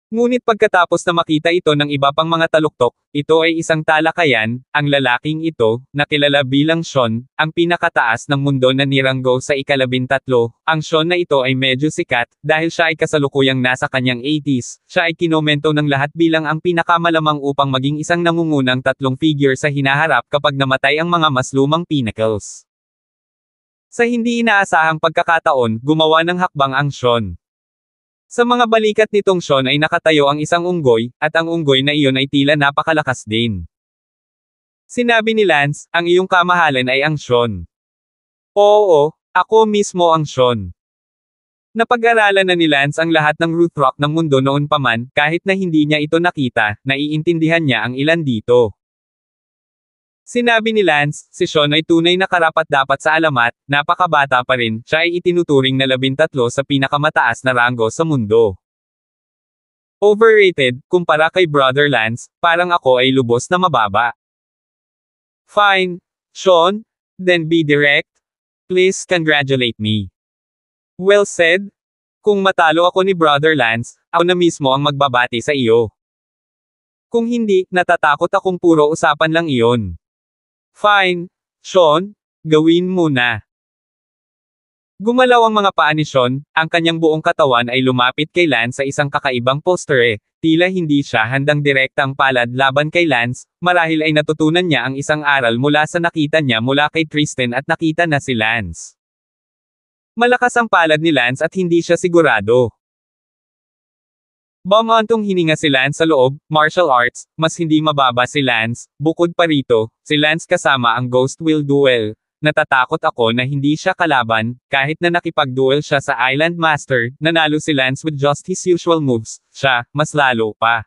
Ngunit pagkatapos na makita ito ng iba pang mga taluktok, ito ay isang talakayan, ang lalaking ito, na kilala bilang Sean, ang pinakataas ng mundo na niranggo sa ika-13. Ang Sean na ito ay medyo sikat, dahil siya ay kasalukuyang nasa kanyang 80s, siya ay kinomento ng lahat bilang ang pinakamalamang upang maging isang nangungunang 3 figure sa hinaharap kapag namatay ang mga mas lumang pinnacles. Sa hindi inaasahang pagkakataon, gumawa ng hakbang ang Sean. Sa mga balikat nitong Sean ay nakatayo ang isang unggoy, at ang unggoy na iyon ay tila napakalakas din. Sinabi ni Lance, ang iyong kamahalan ay ang Sean. Oo, ako mismo ang Sean. Napag-aralan na ni Lance ang lahat ng Roothrock ng mundo noon pa man, kahit na hindi niya ito nakita, naiintindihan niya ang ilan dito. Sinabi ni Lance, si Sean ay tunay na karapat-dapat sa alamat, napakabata pa rin, siya ay itinuturing na 13 sa pinakamataas na ranggo sa mundo. Overrated, kumpara kay Brother Lance, parang ako ay lubos na mababa. Fine, Sean, then be direct. Please congratulate me. Well said. Kung matalo ako ni Brother Lance, ako na mismo ang magbabati sa iyo. Kung hindi, natatakot akong puro usapan lang iyon. Fine, Sean, gawin mo na. Gumalaw ang mga paa ni Sean, ang kanyang buong katawan ay lumapit kay Lance sa isang kakaibang posture, tila hindi siya handang direktang palad laban kay Lance, marahil ay natutunan niya ang isang aral mula sa nakita niya mula kay Tristan at nakita na si Lance. Malakas ang palad ni Lance at hindi siya sigurado. Bumantong hininga si Lance sa loob, martial arts, mas hindi mababa si Lance, bukod pa rito, si Lance kasama ang Ghost Will Duel. Natatakot ako na hindi siya kalaban, kahit na nakipag-duel siya sa Island Master, nanalo si Lance with just his usual moves, siya, mas lalo pa.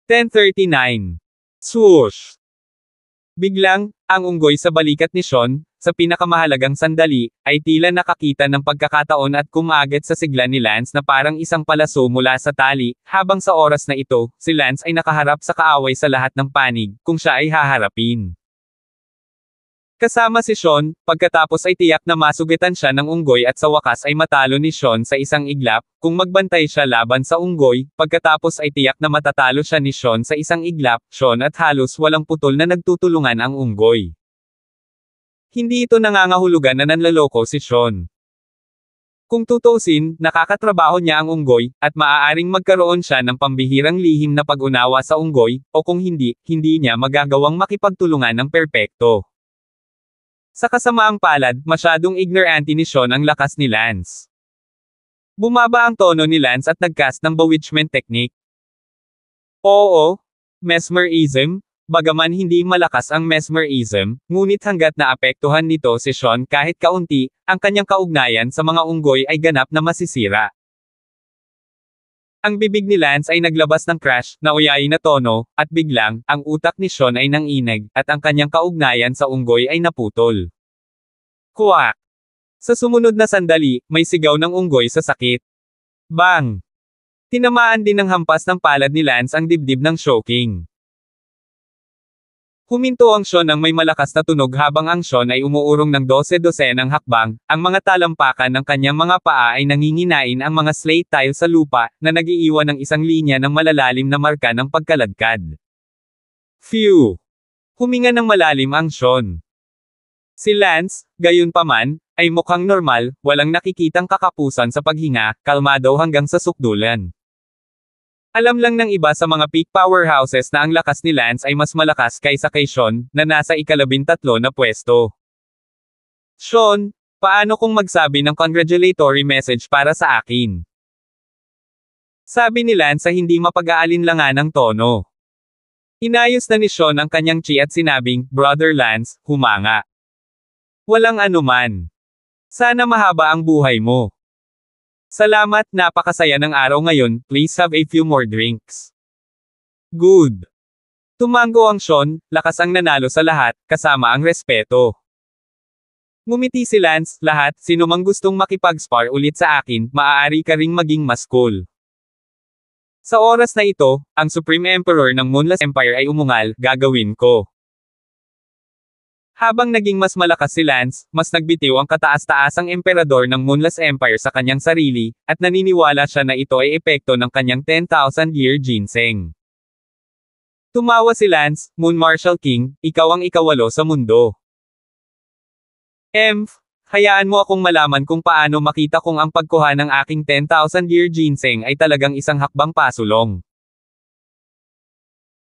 10:39. Swoosh! Biglang, ang unggoy sa balikat ni Sean, sa pinakamahalagang sandali, ay tila nakakita ng pagkakataon at kumagat sa sigla ni Lance na parang isang palaso mula sa tali, habang sa oras na ito, si Lance ay nakaharap sa kaaway sa lahat ng panig, kung siya ay haharapin. Kasama si Sean, pagkatapos ay tiyak na masugitan siya ng unggoy at sa wakas ay matalo ni Sean sa isang iglap, kung magbantay siya laban sa unggoy, pagkatapos ay tiyak na matatalo siya ni Sean sa isang iglap, Sean at halos walang putol na nagtutulungan ang unggoy. Hindi ito nangangahulugan na nanloloko si Sean. Kung tutuusin, nakakatrabaho niya ang unggoy, at maaaring magkaroon siya ng pambihirang lihim na pag-unawa sa unggoy, o kung hindi, hindi niya magagawang makipagtulungan ng perpekto. Sa kasamaang palad, masyadong ignorante ni Sean ang lakas ni Lance. Bumaba ang tono ni Lance at nagcast ng bewitchment technique. Oo, mesmerism. Bagaman hindi malakas ang mesmerism, ngunit hanggat naapektuhan nito si Sean kahit kaunti, ang kanyang kaugnayan sa mga unggoy ay ganap na masisira. Ang bibig ni Lance ay naglabas ng crash, na uyayin na tono, at biglang, ang utak ni Sean ay nanginig, at ang kanyang kaugnayan sa unggoy ay naputol. Kuwak! Sa sumunod na sandali, may sigaw ng unggoy sa sakit. Bang! Tinamaan din ng hampas ng palad ni Lance ang dibdib ng Shocking. Huminto ang Sean ng may malakas na tunog habang ang Sean ay umuurong ng 12-12 ng hakbang, ang mga talampakan ng kanyang mga paa ay nanginginain ang mga slate tile sa lupa, na nag-iiwan ng isang linya ng malalalim na marka ng pagkaladkad. Phew! Huminga ng malalim ang Sean. Si Lance, gayunpaman, ay mukhang normal, walang nakikitang kakapusan sa paghinga, kalmado hanggang sa sukdulan. Alam lang ng iba sa mga peak powerhouses na ang lakas ni Lance ay mas malakas kaysa kay Sean, na nasa ika-13 na pwesto. Sean, paano kung magsabi ng congratulatory message para sa akin? Sabi ni Lance sa hindi mapag-aalinlanganang tono. Inayos na ni Sean ang kanyang chi at sinabing, Brother Lance, humanga. Walang anuman. Sana mahaba ang buhay mo. Salamat, napakasaya ng araw ngayon, please have a few more drinks. Good. Tumango ang Sean, lakas ang nanalo sa lahat, kasama ang respeto. Ngumiti si Lance, lahat, sino mang gustong makipag-spar ulit sa akin, maaari ka ring maging mas cool. Sa oras na ito, ang Supreme Emperor ng Moonless Empire ay umungal, gagawin ko. Habang naging mas malakas si Lance, mas nagbitiw ang kataas-taasang emperador ng Moonless Empire sa kanyang sarili, at naniniwala siya na ito ay epekto ng kanyang 10,000-year ginseng. Tumawa si Lance, Moon Marshal King, ikaw ang ikawalo sa mundo. Hayaan mo akong malaman kung paano makita kung ang pagkuha ng aking 10,000-year ginseng ay talagang isang hakbang pasulong.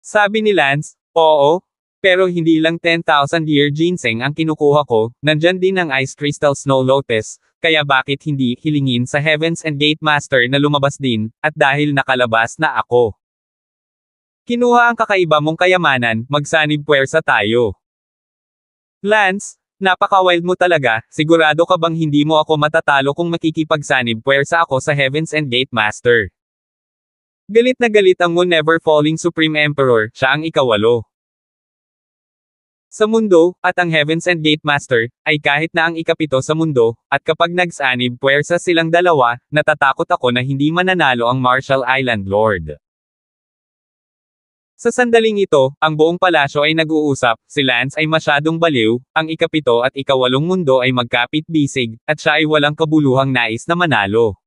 Sabi ni Lance, oo. Pero hindi lang 10,000-year ginseng ang kinukuha ko, nandyan din ang Ice Crystal Snow Lotus, kaya bakit hindi hilingin sa Heavens and Gate Master na lumabas din, at dahil nakalabas na ako. Kinuha ang kakaiba mong kayamanan, magsanib puwersa tayo. Lance, napaka-wild mo talaga, sigurado ka bang hindi mo ako matatalo kung makikipagsanib puwersa ako sa Heavens and Gate Master? Galit na galit ang Moon Never Falling Supreme Emperor, siya ang ikawalo. Sa mundo, at ang Heavens and Gate Master, ay kahit na ang ikapito sa mundo, at kapag nagsanib puwersa silang dalawa, natatakot ako na hindi mananalo ang Marshall Island Lord. Sa sandaling ito, ang buong palasyo ay nag-uusap, si Lance ay masyadong baliw, ang ikapito at ikawalong mundo ay magkapit-bisig, at siya ay walang kabuluhang nais na manalo.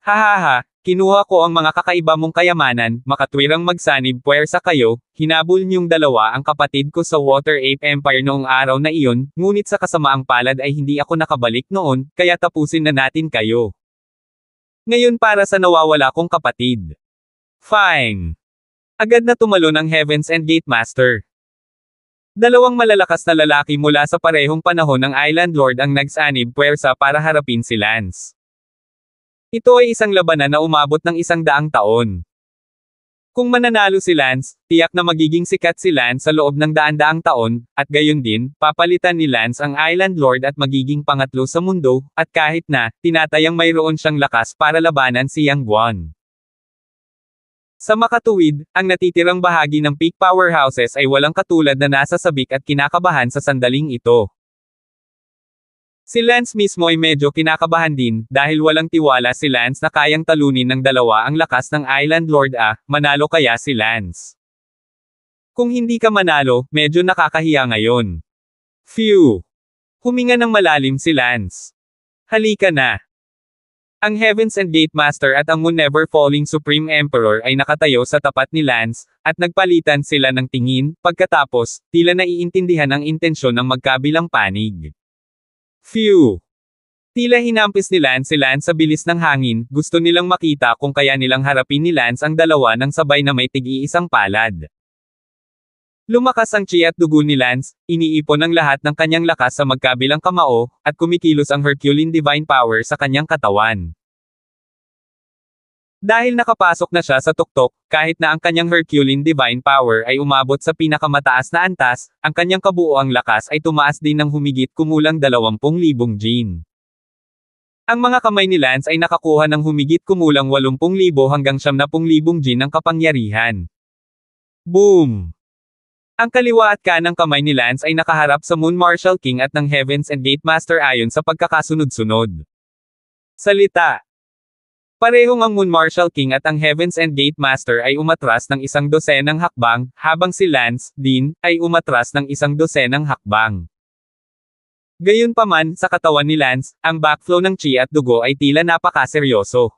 Hahaha, kinuha ko ang mga kakaiba mong kayamanan, makatwirang magsanib puwersa kayo, hinabol niyong dalawa ang kapatid ko sa Water Ape Empire noong araw na iyon, ngunit sa kasamaang palad ay hindi ako nakabalik noon, kaya tapusin na natin kayo. Ngayon para sa nawawala kong kapatid. Fine. Agad na tumalon ang Heavens and Gate Master. Dalawang malalakas na lalaki mula sa parehong panahon ng Island Lord ang nagsanib puwersa para harapin si Lance. Ito ay isang labanan na umabot ng 100 taon. Kung mananalo si Lance, tiyak na magiging sikat si Lance sa loob ng 100 taon, at gayon din, papalitan ni Lance ang Island Lord at magiging pangatlo sa mundo, at kahit na, tinatayang mayroon siyang lakas para labanan si Yang Guan. Sa makatuwid, ang natitirang bahagi ng peak powerhouses ay walang katulad na nasa sabik at kinakabahan sa sandaling ito. Si Lance mismo ay medyo kinakabahan din, dahil walang tiwala si Lance na kayang talunin ng dalawa ang lakas ng Island Lord manalo kaya si Lance. Kung hindi ka manalo, medyo nakakahiya ngayon. Phew! Huminga ng malalim si Lance. Halika na. Ang Heavens and Gate Master at ang Moon Never Falling Supreme Emperor ay nakatayo sa tapat ni Lance, at nagpalitan sila ng tingin, pagkatapos, tila naiintindihan ang intensyon ng magkabilang panig. Phew! Tila hinampis ni Lance si Lance sa bilis ng hangin, gusto nilang makita kung kaya nilang harapin ni Lance ang dalawa ng sabay na may tig-iisang palad. Lumakas ang chi at dugo ni Lance, iniipon ng lahat ng kanyang lakas sa magkabilang kamao, at kumikilos ang Herculean Divine Power sa kanyang katawan. Dahil nakapasok na siya sa tuktok, kahit na ang kanyang Herculean Divine Power ay umabot sa pinakamataas na antas, ang kanyang kabuoang lakas ay tumaas din ng humigit kumulang 20,000 Jin. Ang mga kamay ni Lance ay nakakuha ng humigit kumulang 80,000 hanggang 90,000 Jin ng kapangyarihan. Boom! Ang kaliwa at kanang kamay ni Lance ay nakaharap sa Moon Marshal King at ng Heavens and Gate Master ayon sa pagkakasunod-sunod. Salita. Parehong ang Moon Marshal King at ang Heavens and Gate Master ay umatras ng 12 hakbang, habang si Lance, din, ay umatras ng 12 hakbang. Gayunpaman, sa katawan ni Lance, ang backflow ng chi at dugo ay tila napakaseryoso.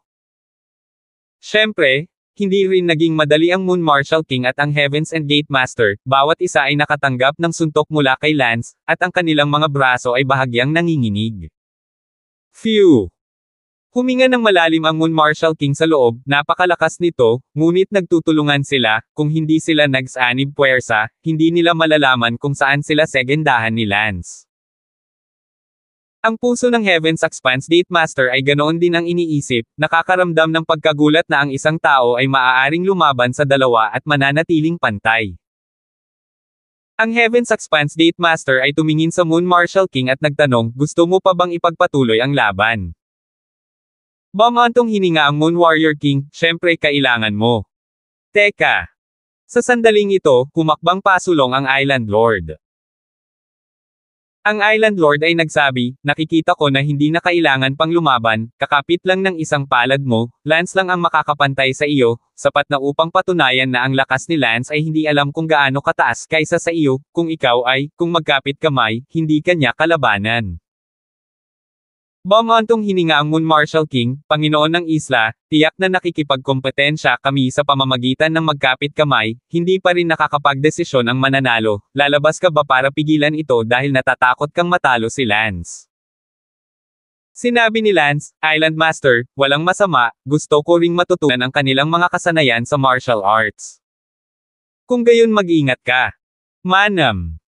Siyempre, hindi rin naging madali ang Moon Marshal King at ang Heavens and Gate Master, bawat isa ay nakatanggap ng suntok mula kay Lance, at ang kanilang mga braso ay bahagyang nanginginig. Phew! Huminga ng malalim ang Moon Marshal King sa loob, napakalakas nito, ngunit nagtutulungan sila, kung hindi sila nagsanib puwersa, hindi nila malalaman kung saan sila segendahan ni Lance. Ang puso ng Heavens Expanse Gate Master ay ganoon din ang iniisip, nakakaramdam ng pagkagulat na ang isang tao ay maaaring lumaban sa dalawa at mananatiling pantay. Ang Heavens Expanse Gate Master ay tumingin sa Moon Marshal King at nagtanong, gusto mo pa bang ipagpatuloy ang laban? Bumantong hininga ang Moon Warrior King, syempre kailangan mo. Teka. Sa sandaling ito, humakbang pasulong ang Island Lord. Ang Island Lord ay nagsabi, nakikita ko na hindi na kailangan pang lumaban, kakapit lang ng isang palad mo, Lance lang ang makakapantay sa iyo, sapat na upang patunayan na ang lakas ni Lance ay hindi alam kung gaano kataas kaysa sa iyo, kung ikaw ay, kung magkapit kamay, hindi kanya kalabanan. Bumantong hininga ang Moon Marshal King, Panginoon ng Isla, tiyak na nakikipagkompetensya kami sa pamamagitan ng magkapit kamay, hindi pa rin nakakapagdesisyon ang mananalo, lalabas ka ba para pigilan ito dahil natatakot kang matalo si Lance? Sinabi ni Lance, Island Master, walang masama, gusto ko ring matutunan ang kanilang mga kasanayan sa martial arts. Kung gayon mag-ingat ka. Manam.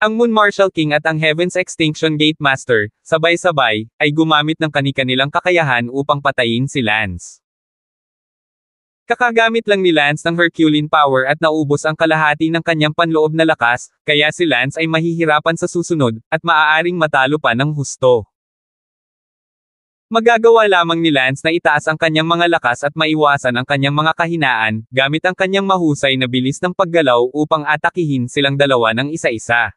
Ang Moon Marshal King at ang Heavens Extinction Gate Master, sabay-sabay, ay gumamit ng kani-kanilang kakayahan upang patayin si Lance. Kakagamit lang ni Lance ng Herculean power at naubos ang kalahati ng kanyang panloob na lakas, kaya si Lance ay mahihirapan sa susunod, at maaaring matalo pa ng husto. Magagawa lamang ni Lance na itaas ang kanyang mga lakas at maiwasan ang kanyang mga kahinaan, gamit ang kanyang mahusay na bilis ng paggalaw upang atakihin silang dalawa ng isa-isa.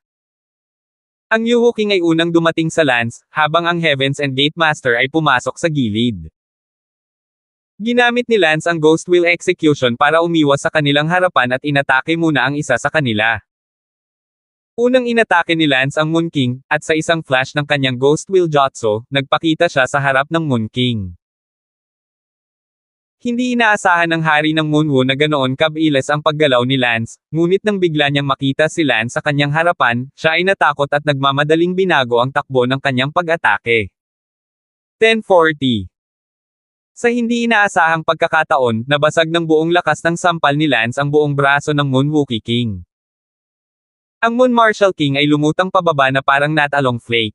Ang Yuho King ay unang dumating sa Lance, habang ang Heavens and Gate Master ay pumasok sa gilid. Ginamit ni Lance ang Ghost Wheel Execution para umiwas sa kanilang harapan at inatake muna ang isa sa kanila. Unang inatake ni Lance ang Moon King, at sa isang flash ng kanyang Ghost Wheel Jutsu, nagpakita siya sa harap ng Moon King. Hindi inaasahan ng hari ng Moonwoo na ganoon kabilis ang paggalaw ni Lance, ngunit nang bigla niyang makita si Lance sa kanyang harapan, siya ay natakot at nagmamadaling binago ang takbo ng kanyang pag-atake. 1040. Sa hindi inaasahang pagkakataon, nabasag ng buong lakas ng sampal ni Lance ang buong braso ng Moonwookie King. Ang Moon Marshal King ay lumutang pababa na parang natalong flake.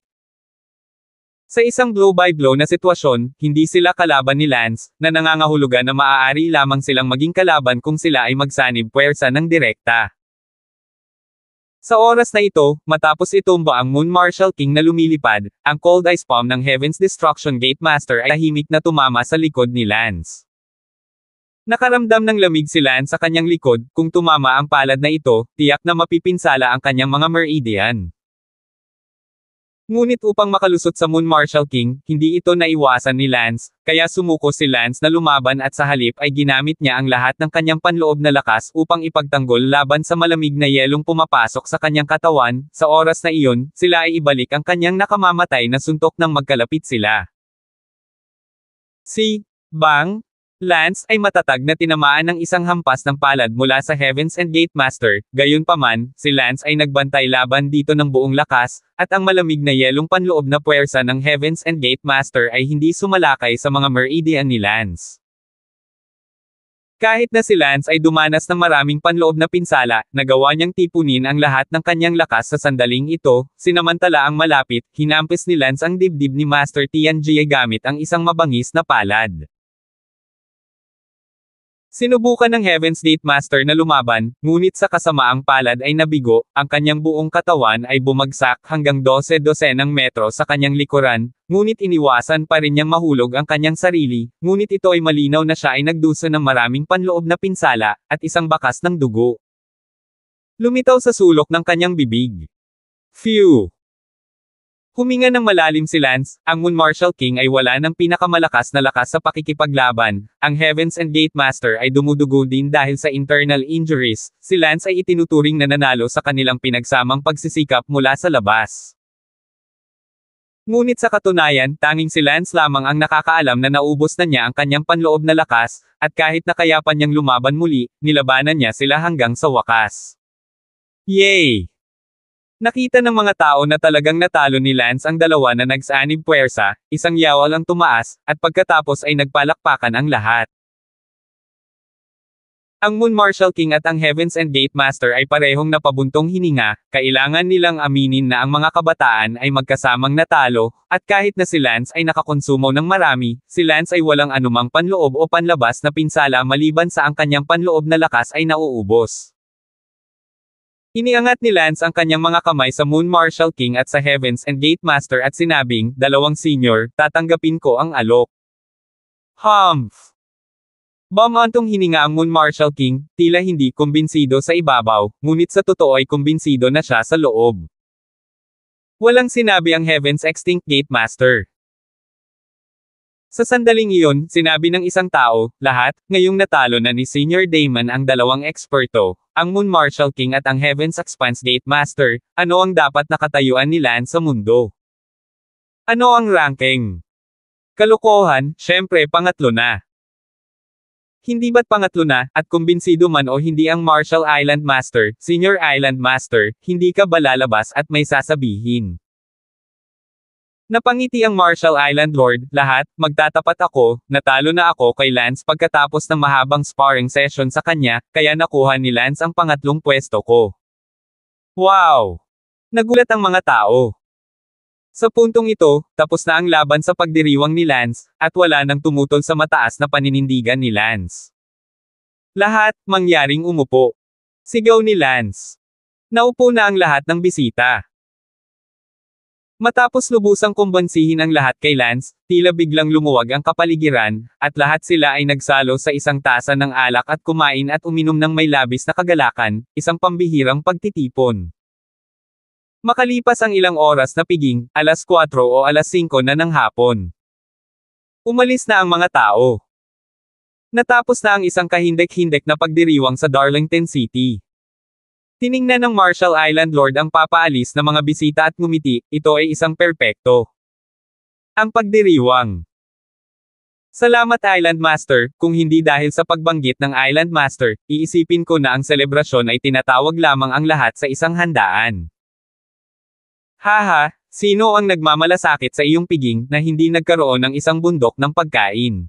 Sa isang blow-by-blow na sitwasyon, hindi sila kalaban ni Lance, na nangangahulugan na maaari lamang silang maging kalaban kung sila ay magsanib puwersa ng direkta. Sa oras na ito, matapos itumba ang Moon Marshal King na lumilipad, ang Cold Ice Palm ng Heavens Destruction Gate Master ay tahimik na tumama sa likod ni Lance. Nakaramdam ng lamig si Lance sa kanyang likod, kung tumama ang palad na ito, tiyak na mapipinsala ang kanyang mga meridian. Ngunit upang makalusot sa Moon Marshal King, hindi ito naiwasan ni Lance, kaya sumuko si Lance na lumaban at sa halip ay ginamit niya ang lahat ng kanyang panloob na lakas upang ipagtanggol laban sa malamig na yelong pumapasok sa kanyang katawan. Sa oras na iyon, sila ay ibalik ang kanyang nakamamatay na suntok nang magkalapit sila. Si Bang Lance ay matatag na tinamaan ng isang hampas ng palad mula sa Heavens and Gate Master, gayunpaman, si Lance ay nagbantay laban dito ng buong lakas, at ang malamig na yelong panloob na puwersa ng Heavens and Gate Master ay hindi sumalakay sa mga meridian ni Lance. Kahit na si Lance ay dumanas ng maraming panloob na pinsala, nagawa niyang tipunin ang lahat ng kanyang lakas sa sandaling ito, sinamantala ang malapit, hinampis ni Lance ang dibdib ni Master Tianjie gamit ang isang mabangis na palad. Sinubukan ng Heavens Gate Master na lumaban, ngunit sa kasamaang palad ay nabigo, ang kanyang buong katawan ay bumagsak hanggang 12 ng metro sa kanyang likuran, ngunit iniwasan pa rin niyang mahulog ang kanyang sarili, ngunit ito ay malinaw na siya ay nagdusa ng maraming panloob na pinsala, at isang bakas ng dugo. Lumitaw sa sulok ng kanyang bibig. Phew! Huminga ng malalim si Lance, ang Moon Marshal King ay wala ng pinakamalakas na lakas sa pakikipaglaban, ang Heavens and Gate Master ay dumudugo din dahil sa internal injuries, si Lance ay itinuturing na nanalo sa kanilang pinagsamang pagsisikap mula sa labas. Ngunit sa katunayan, tanging si Lance lamang ang nakakaalam na naubos na niya ang kanyang panloob na lakas, at kahit nakayapan niyang lumaban muli, nilabanan niya sila hanggang sa wakas. Yay! Nakita ng mga tao na talagang natalo ni Lance ang dalawa na nagsanib puwersa, isang yawal ang tumaas, at pagkatapos ay nagpalakpakan ang lahat. Ang Moon Marshal King at ang Heavens and Gate Master ay parehong napabuntong hininga, kailangan nilang aminin na ang mga kabataan ay magkasamang natalo, at kahit na si Lance ay nakakonsumo ng marami, si Lance ay walang anumang panloob o panlabas na pinsala maliban sa ang kanyang panloob na lakas ay nauubos. Iniangat ni Lance ang kanyang mga kamay sa Moon Marshal King at sa Heavens and Gate Master at sinabing, "Dalawang senior, tatanggapin ko ang alok." Humph! Bumantong hininga ang Moon Marshal King, tila hindi kumbinsido sa ibabaw, ngunit sa totoo ay kumbinsido na siya sa loob. Walang sinabi ang Heavens Extinct Gate Master. Sa sandaling iyon, sinabi ng isang tao, lahat, ngayong natalo na ni Senior Damon ang dalawang eksperto, ang Moon Marshal King at ang Heavens Expanse Gate Master, ano ang dapat nakatayuan ni Lance sa mundo? Ano ang ranking? Kalokohan, syempre pangatlo na. Hindi ba't pangatlo na, at kumbinsido man o hindi ang Marshall Island Master, Senior Island Master, hindi ka ba lalabas at may sasabihin? Napangiti ang Marshall Island Lord, lahat, magtatapat ako, natalo na ako kay Lance pagkatapos ng mahabang sparring session sa kanya, kaya nakuha ni Lance ang pangatlong pwesto ko. Wow! Nagulat ang mga tao. Sa puntong ito, tapos na ang laban sa pagdiriwang ni Lance, at wala nang tumutol sa mataas na paninindigan ni Lance. Lahat, mangyaring umupo. Sigaw ni Lance. Naupo na ang lahat ng bisita. Matapos lubusang kumbansihin ang lahat kay Lance, tila biglang lumuwag ang kapaligiran, at lahat sila ay nagsalo sa isang tasa ng alak at kumain at uminom ng may labis na kagalakan, isang pambihirang pagtitipon. Makalipas ang ilang oras na piging, alas 4 o alas 5 na ng hapon. Umalis na ang mga tao. Natapos na ang isang kahindek-hindek na pagdiriwang sa Darlington City. Tiningnan ng Marshall Island Lord ang papaalis na mga bisita at ngumiti, ito ay isang perpekto. Ang pagdiriwang. Salamat Island Master, kung hindi dahil sa pagbanggit ng Island Master, iisipin ko na ang selebrasyon ay tinatawag lamang ang lahat sa isang handaan. Haha, sino ang nagmamalasakit sa iyong piging na hindi nagkaroon ng isang bundok ng pagkain?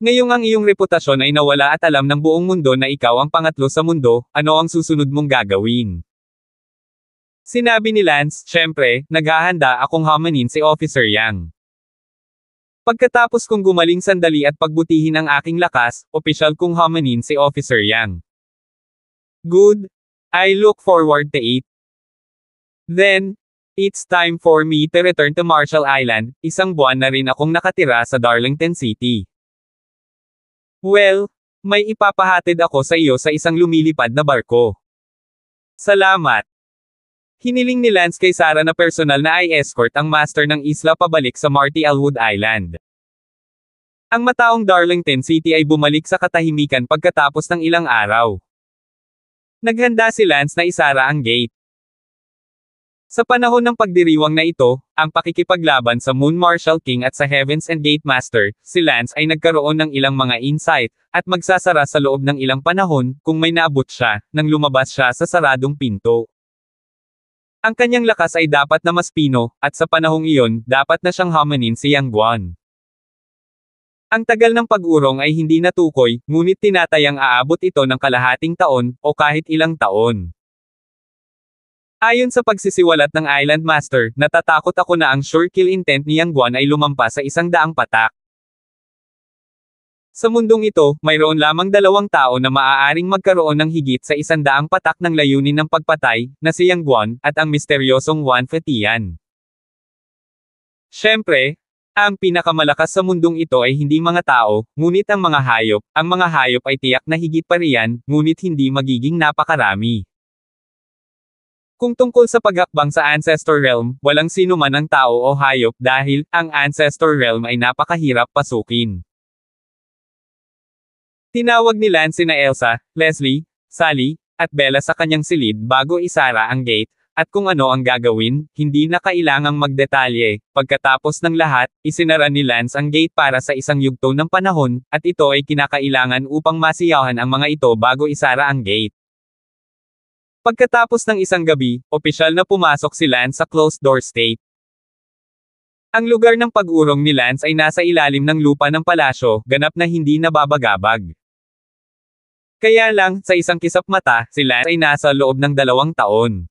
Ngayong ang iyong reputasyon ay nawala at alam ng buong mundo na ikaw ang pangatlo sa mundo, ano ang susunod mong gagawin? Sinabi ni Lance, syempre, naghahanda akong hamanin si Officer Yang. Pagkatapos kong gumaling sandali at pagbutihin ang aking lakas, opisyal kong hamanin si Officer Yang. Good. I look forward to it. Then, it's time for me to return to Marshall Island, isang buwan na rin akong nakatira sa Darlington City. Well, may ipapahatid ako sa iyo sa isang lumilipad na barko. Salamat. Hiniling ni Lance kay Sarah na personal na i-escort ang master ng isla pabalik sa Marty Elwood Island. Ang mataong Darlington City ay bumalik sa katahimikan pagkatapos ng ilang araw. Naghanda si Lance na isara ang gate. Sa panahon ng pagdiriwang na ito, ang pakikipaglaban sa Moon Marshal King at sa Heavens and Gate Master, si Lance ay nagkaroon ng ilang mga insight, at magsasara sa loob ng ilang panahon, kung may naabot siya, nang lumabas siya sa saradong pinto. Ang kanyang lakas ay dapat na mas pino, at sa panahong iyon, dapat na siyang hamanin si Yang Guan. Ang tagal ng pag-urong ay hindi natukoy, ngunit tinatayang aabot ito ng kalahating taon, o kahit ilang taon. Ayon sa pagsisiwalat ng Island Master, natatakot ako na ang sure kill intent ni Yang Guan ay lumampas sa 100 patak. Sa mundong ito, mayroon lamang 2 tao na maaaring magkaroon ng higit sa 100 patak ng layunin ng pagpatay, na si Yang Guan, at ang misteryosong Wan Fetian. Siyempre, ang pinakamalakas sa mundong ito ay hindi mga tao, ngunit ang mga hayop. Ang mga hayop ay tiyak na higit pa riyan, ngunit hindi magiging napakarami. Kung tungkol sa paghakbang sa Ancestor Realm, walang sino man ang tao o hayop dahil, ang Ancestor Realm ay napakahirap pasukin. Tinawag ni Lance sina Elsa, Leslie, Sally, at Bella sa kanyang silid bago isara ang gate, at kung ano ang gagawin, hindi na kailangang magdetalye. Pagkatapos ng lahat, isinara ni Lance ang gate para sa isang yugto ng panahon, at ito ay kinakailangan upang masiyahan ang mga ito bago isara ang gate. Pagkatapos ng isang gabi, opisyal na pumasok si Lance sa closed-door state. Ang lugar ng pag-urong ni Lance ay nasa ilalim ng lupa ng palasyo, ganap na hindi nababagabag. Kaya lang, sa isang kisap mata, si Lance ay nasa loob ng 2 taon.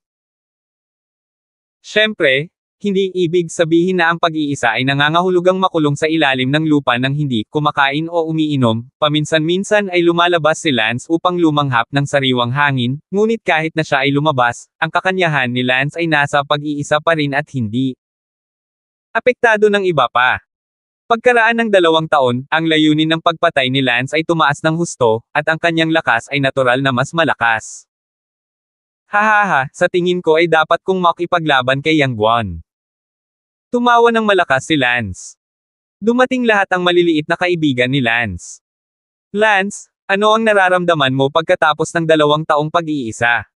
Siyempre, hindi ibig sabihin na ang pag-iisa ay nangangahulugang makulong sa ilalim ng lupa ng hindi kumakain o umiinom. Paminsan-minsan ay lumalabas si Lance upang lumanghap ng sariwang hangin, ngunit kahit na siya ay lumabas, ang kakanyahan ni Lance ay nasa pag-iisa pa rin at hindi apektado ng iba pa. Pagkaraan ng 2 taon, ang layunin ng pagpatay ni Lance ay tumaas ng husto, at ang kanyang lakas ay natural na mas malakas. Hahaha, sa tingin ko ay dapat kong makipaglaban kay Yang Guan. Tumawa ng malakas si Lance. Dumating lahat ang maliliit na kaibigan ni Lance. Lance, ano ang nararamdaman mo pagkatapos ng 2 taong pag-iisa?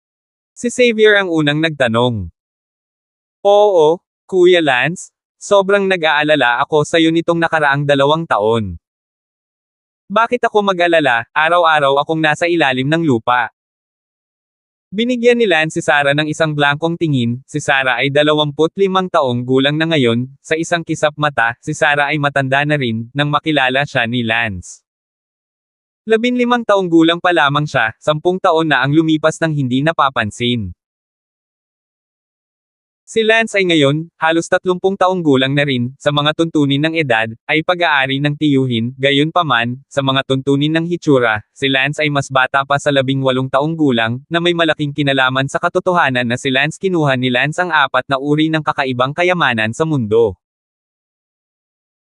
Si Xavier ang unang nagtanong. Oo, Kuya Lance. Sobrang nag-aalala ako sa iyo nitong nakaraang 2 taon. Bakit ako mag-alala? Araw-araw akong nasa ilalim ng lupa. Binigyan ni Lance si Sarah ng isang blankong tingin. Si Sarah ay 25 taong gulang na ngayon. Sa isang kisap mata, si Sarah ay matanda na rin, nang makilala siya ni Lance. 15 taong gulang pa lamang siya, 10 taon na ang lumipas nang hindi napapansin. Si Lance ay ngayon, halos 30 taong gulang na rin, sa mga tuntunin ng edad, ay pag-aari ng tiyuhin. Gayunpaman, sa mga tuntunin ng hitsura, si Lance ay mas bata pa sa 18 taong gulang, na may malaking kinalaman sa katotohanan na si Lance kinuha ni Lance ang 4 na uri ng kakaibang kayamanan sa mundo.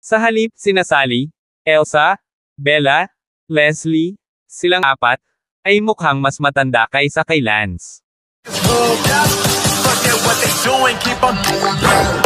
Sa halip, sina Sally, Elsa, Bella, Leslie, silang 4, ay mukhang mas matanda kaysa kay Lance. What they doing, keep on doing that.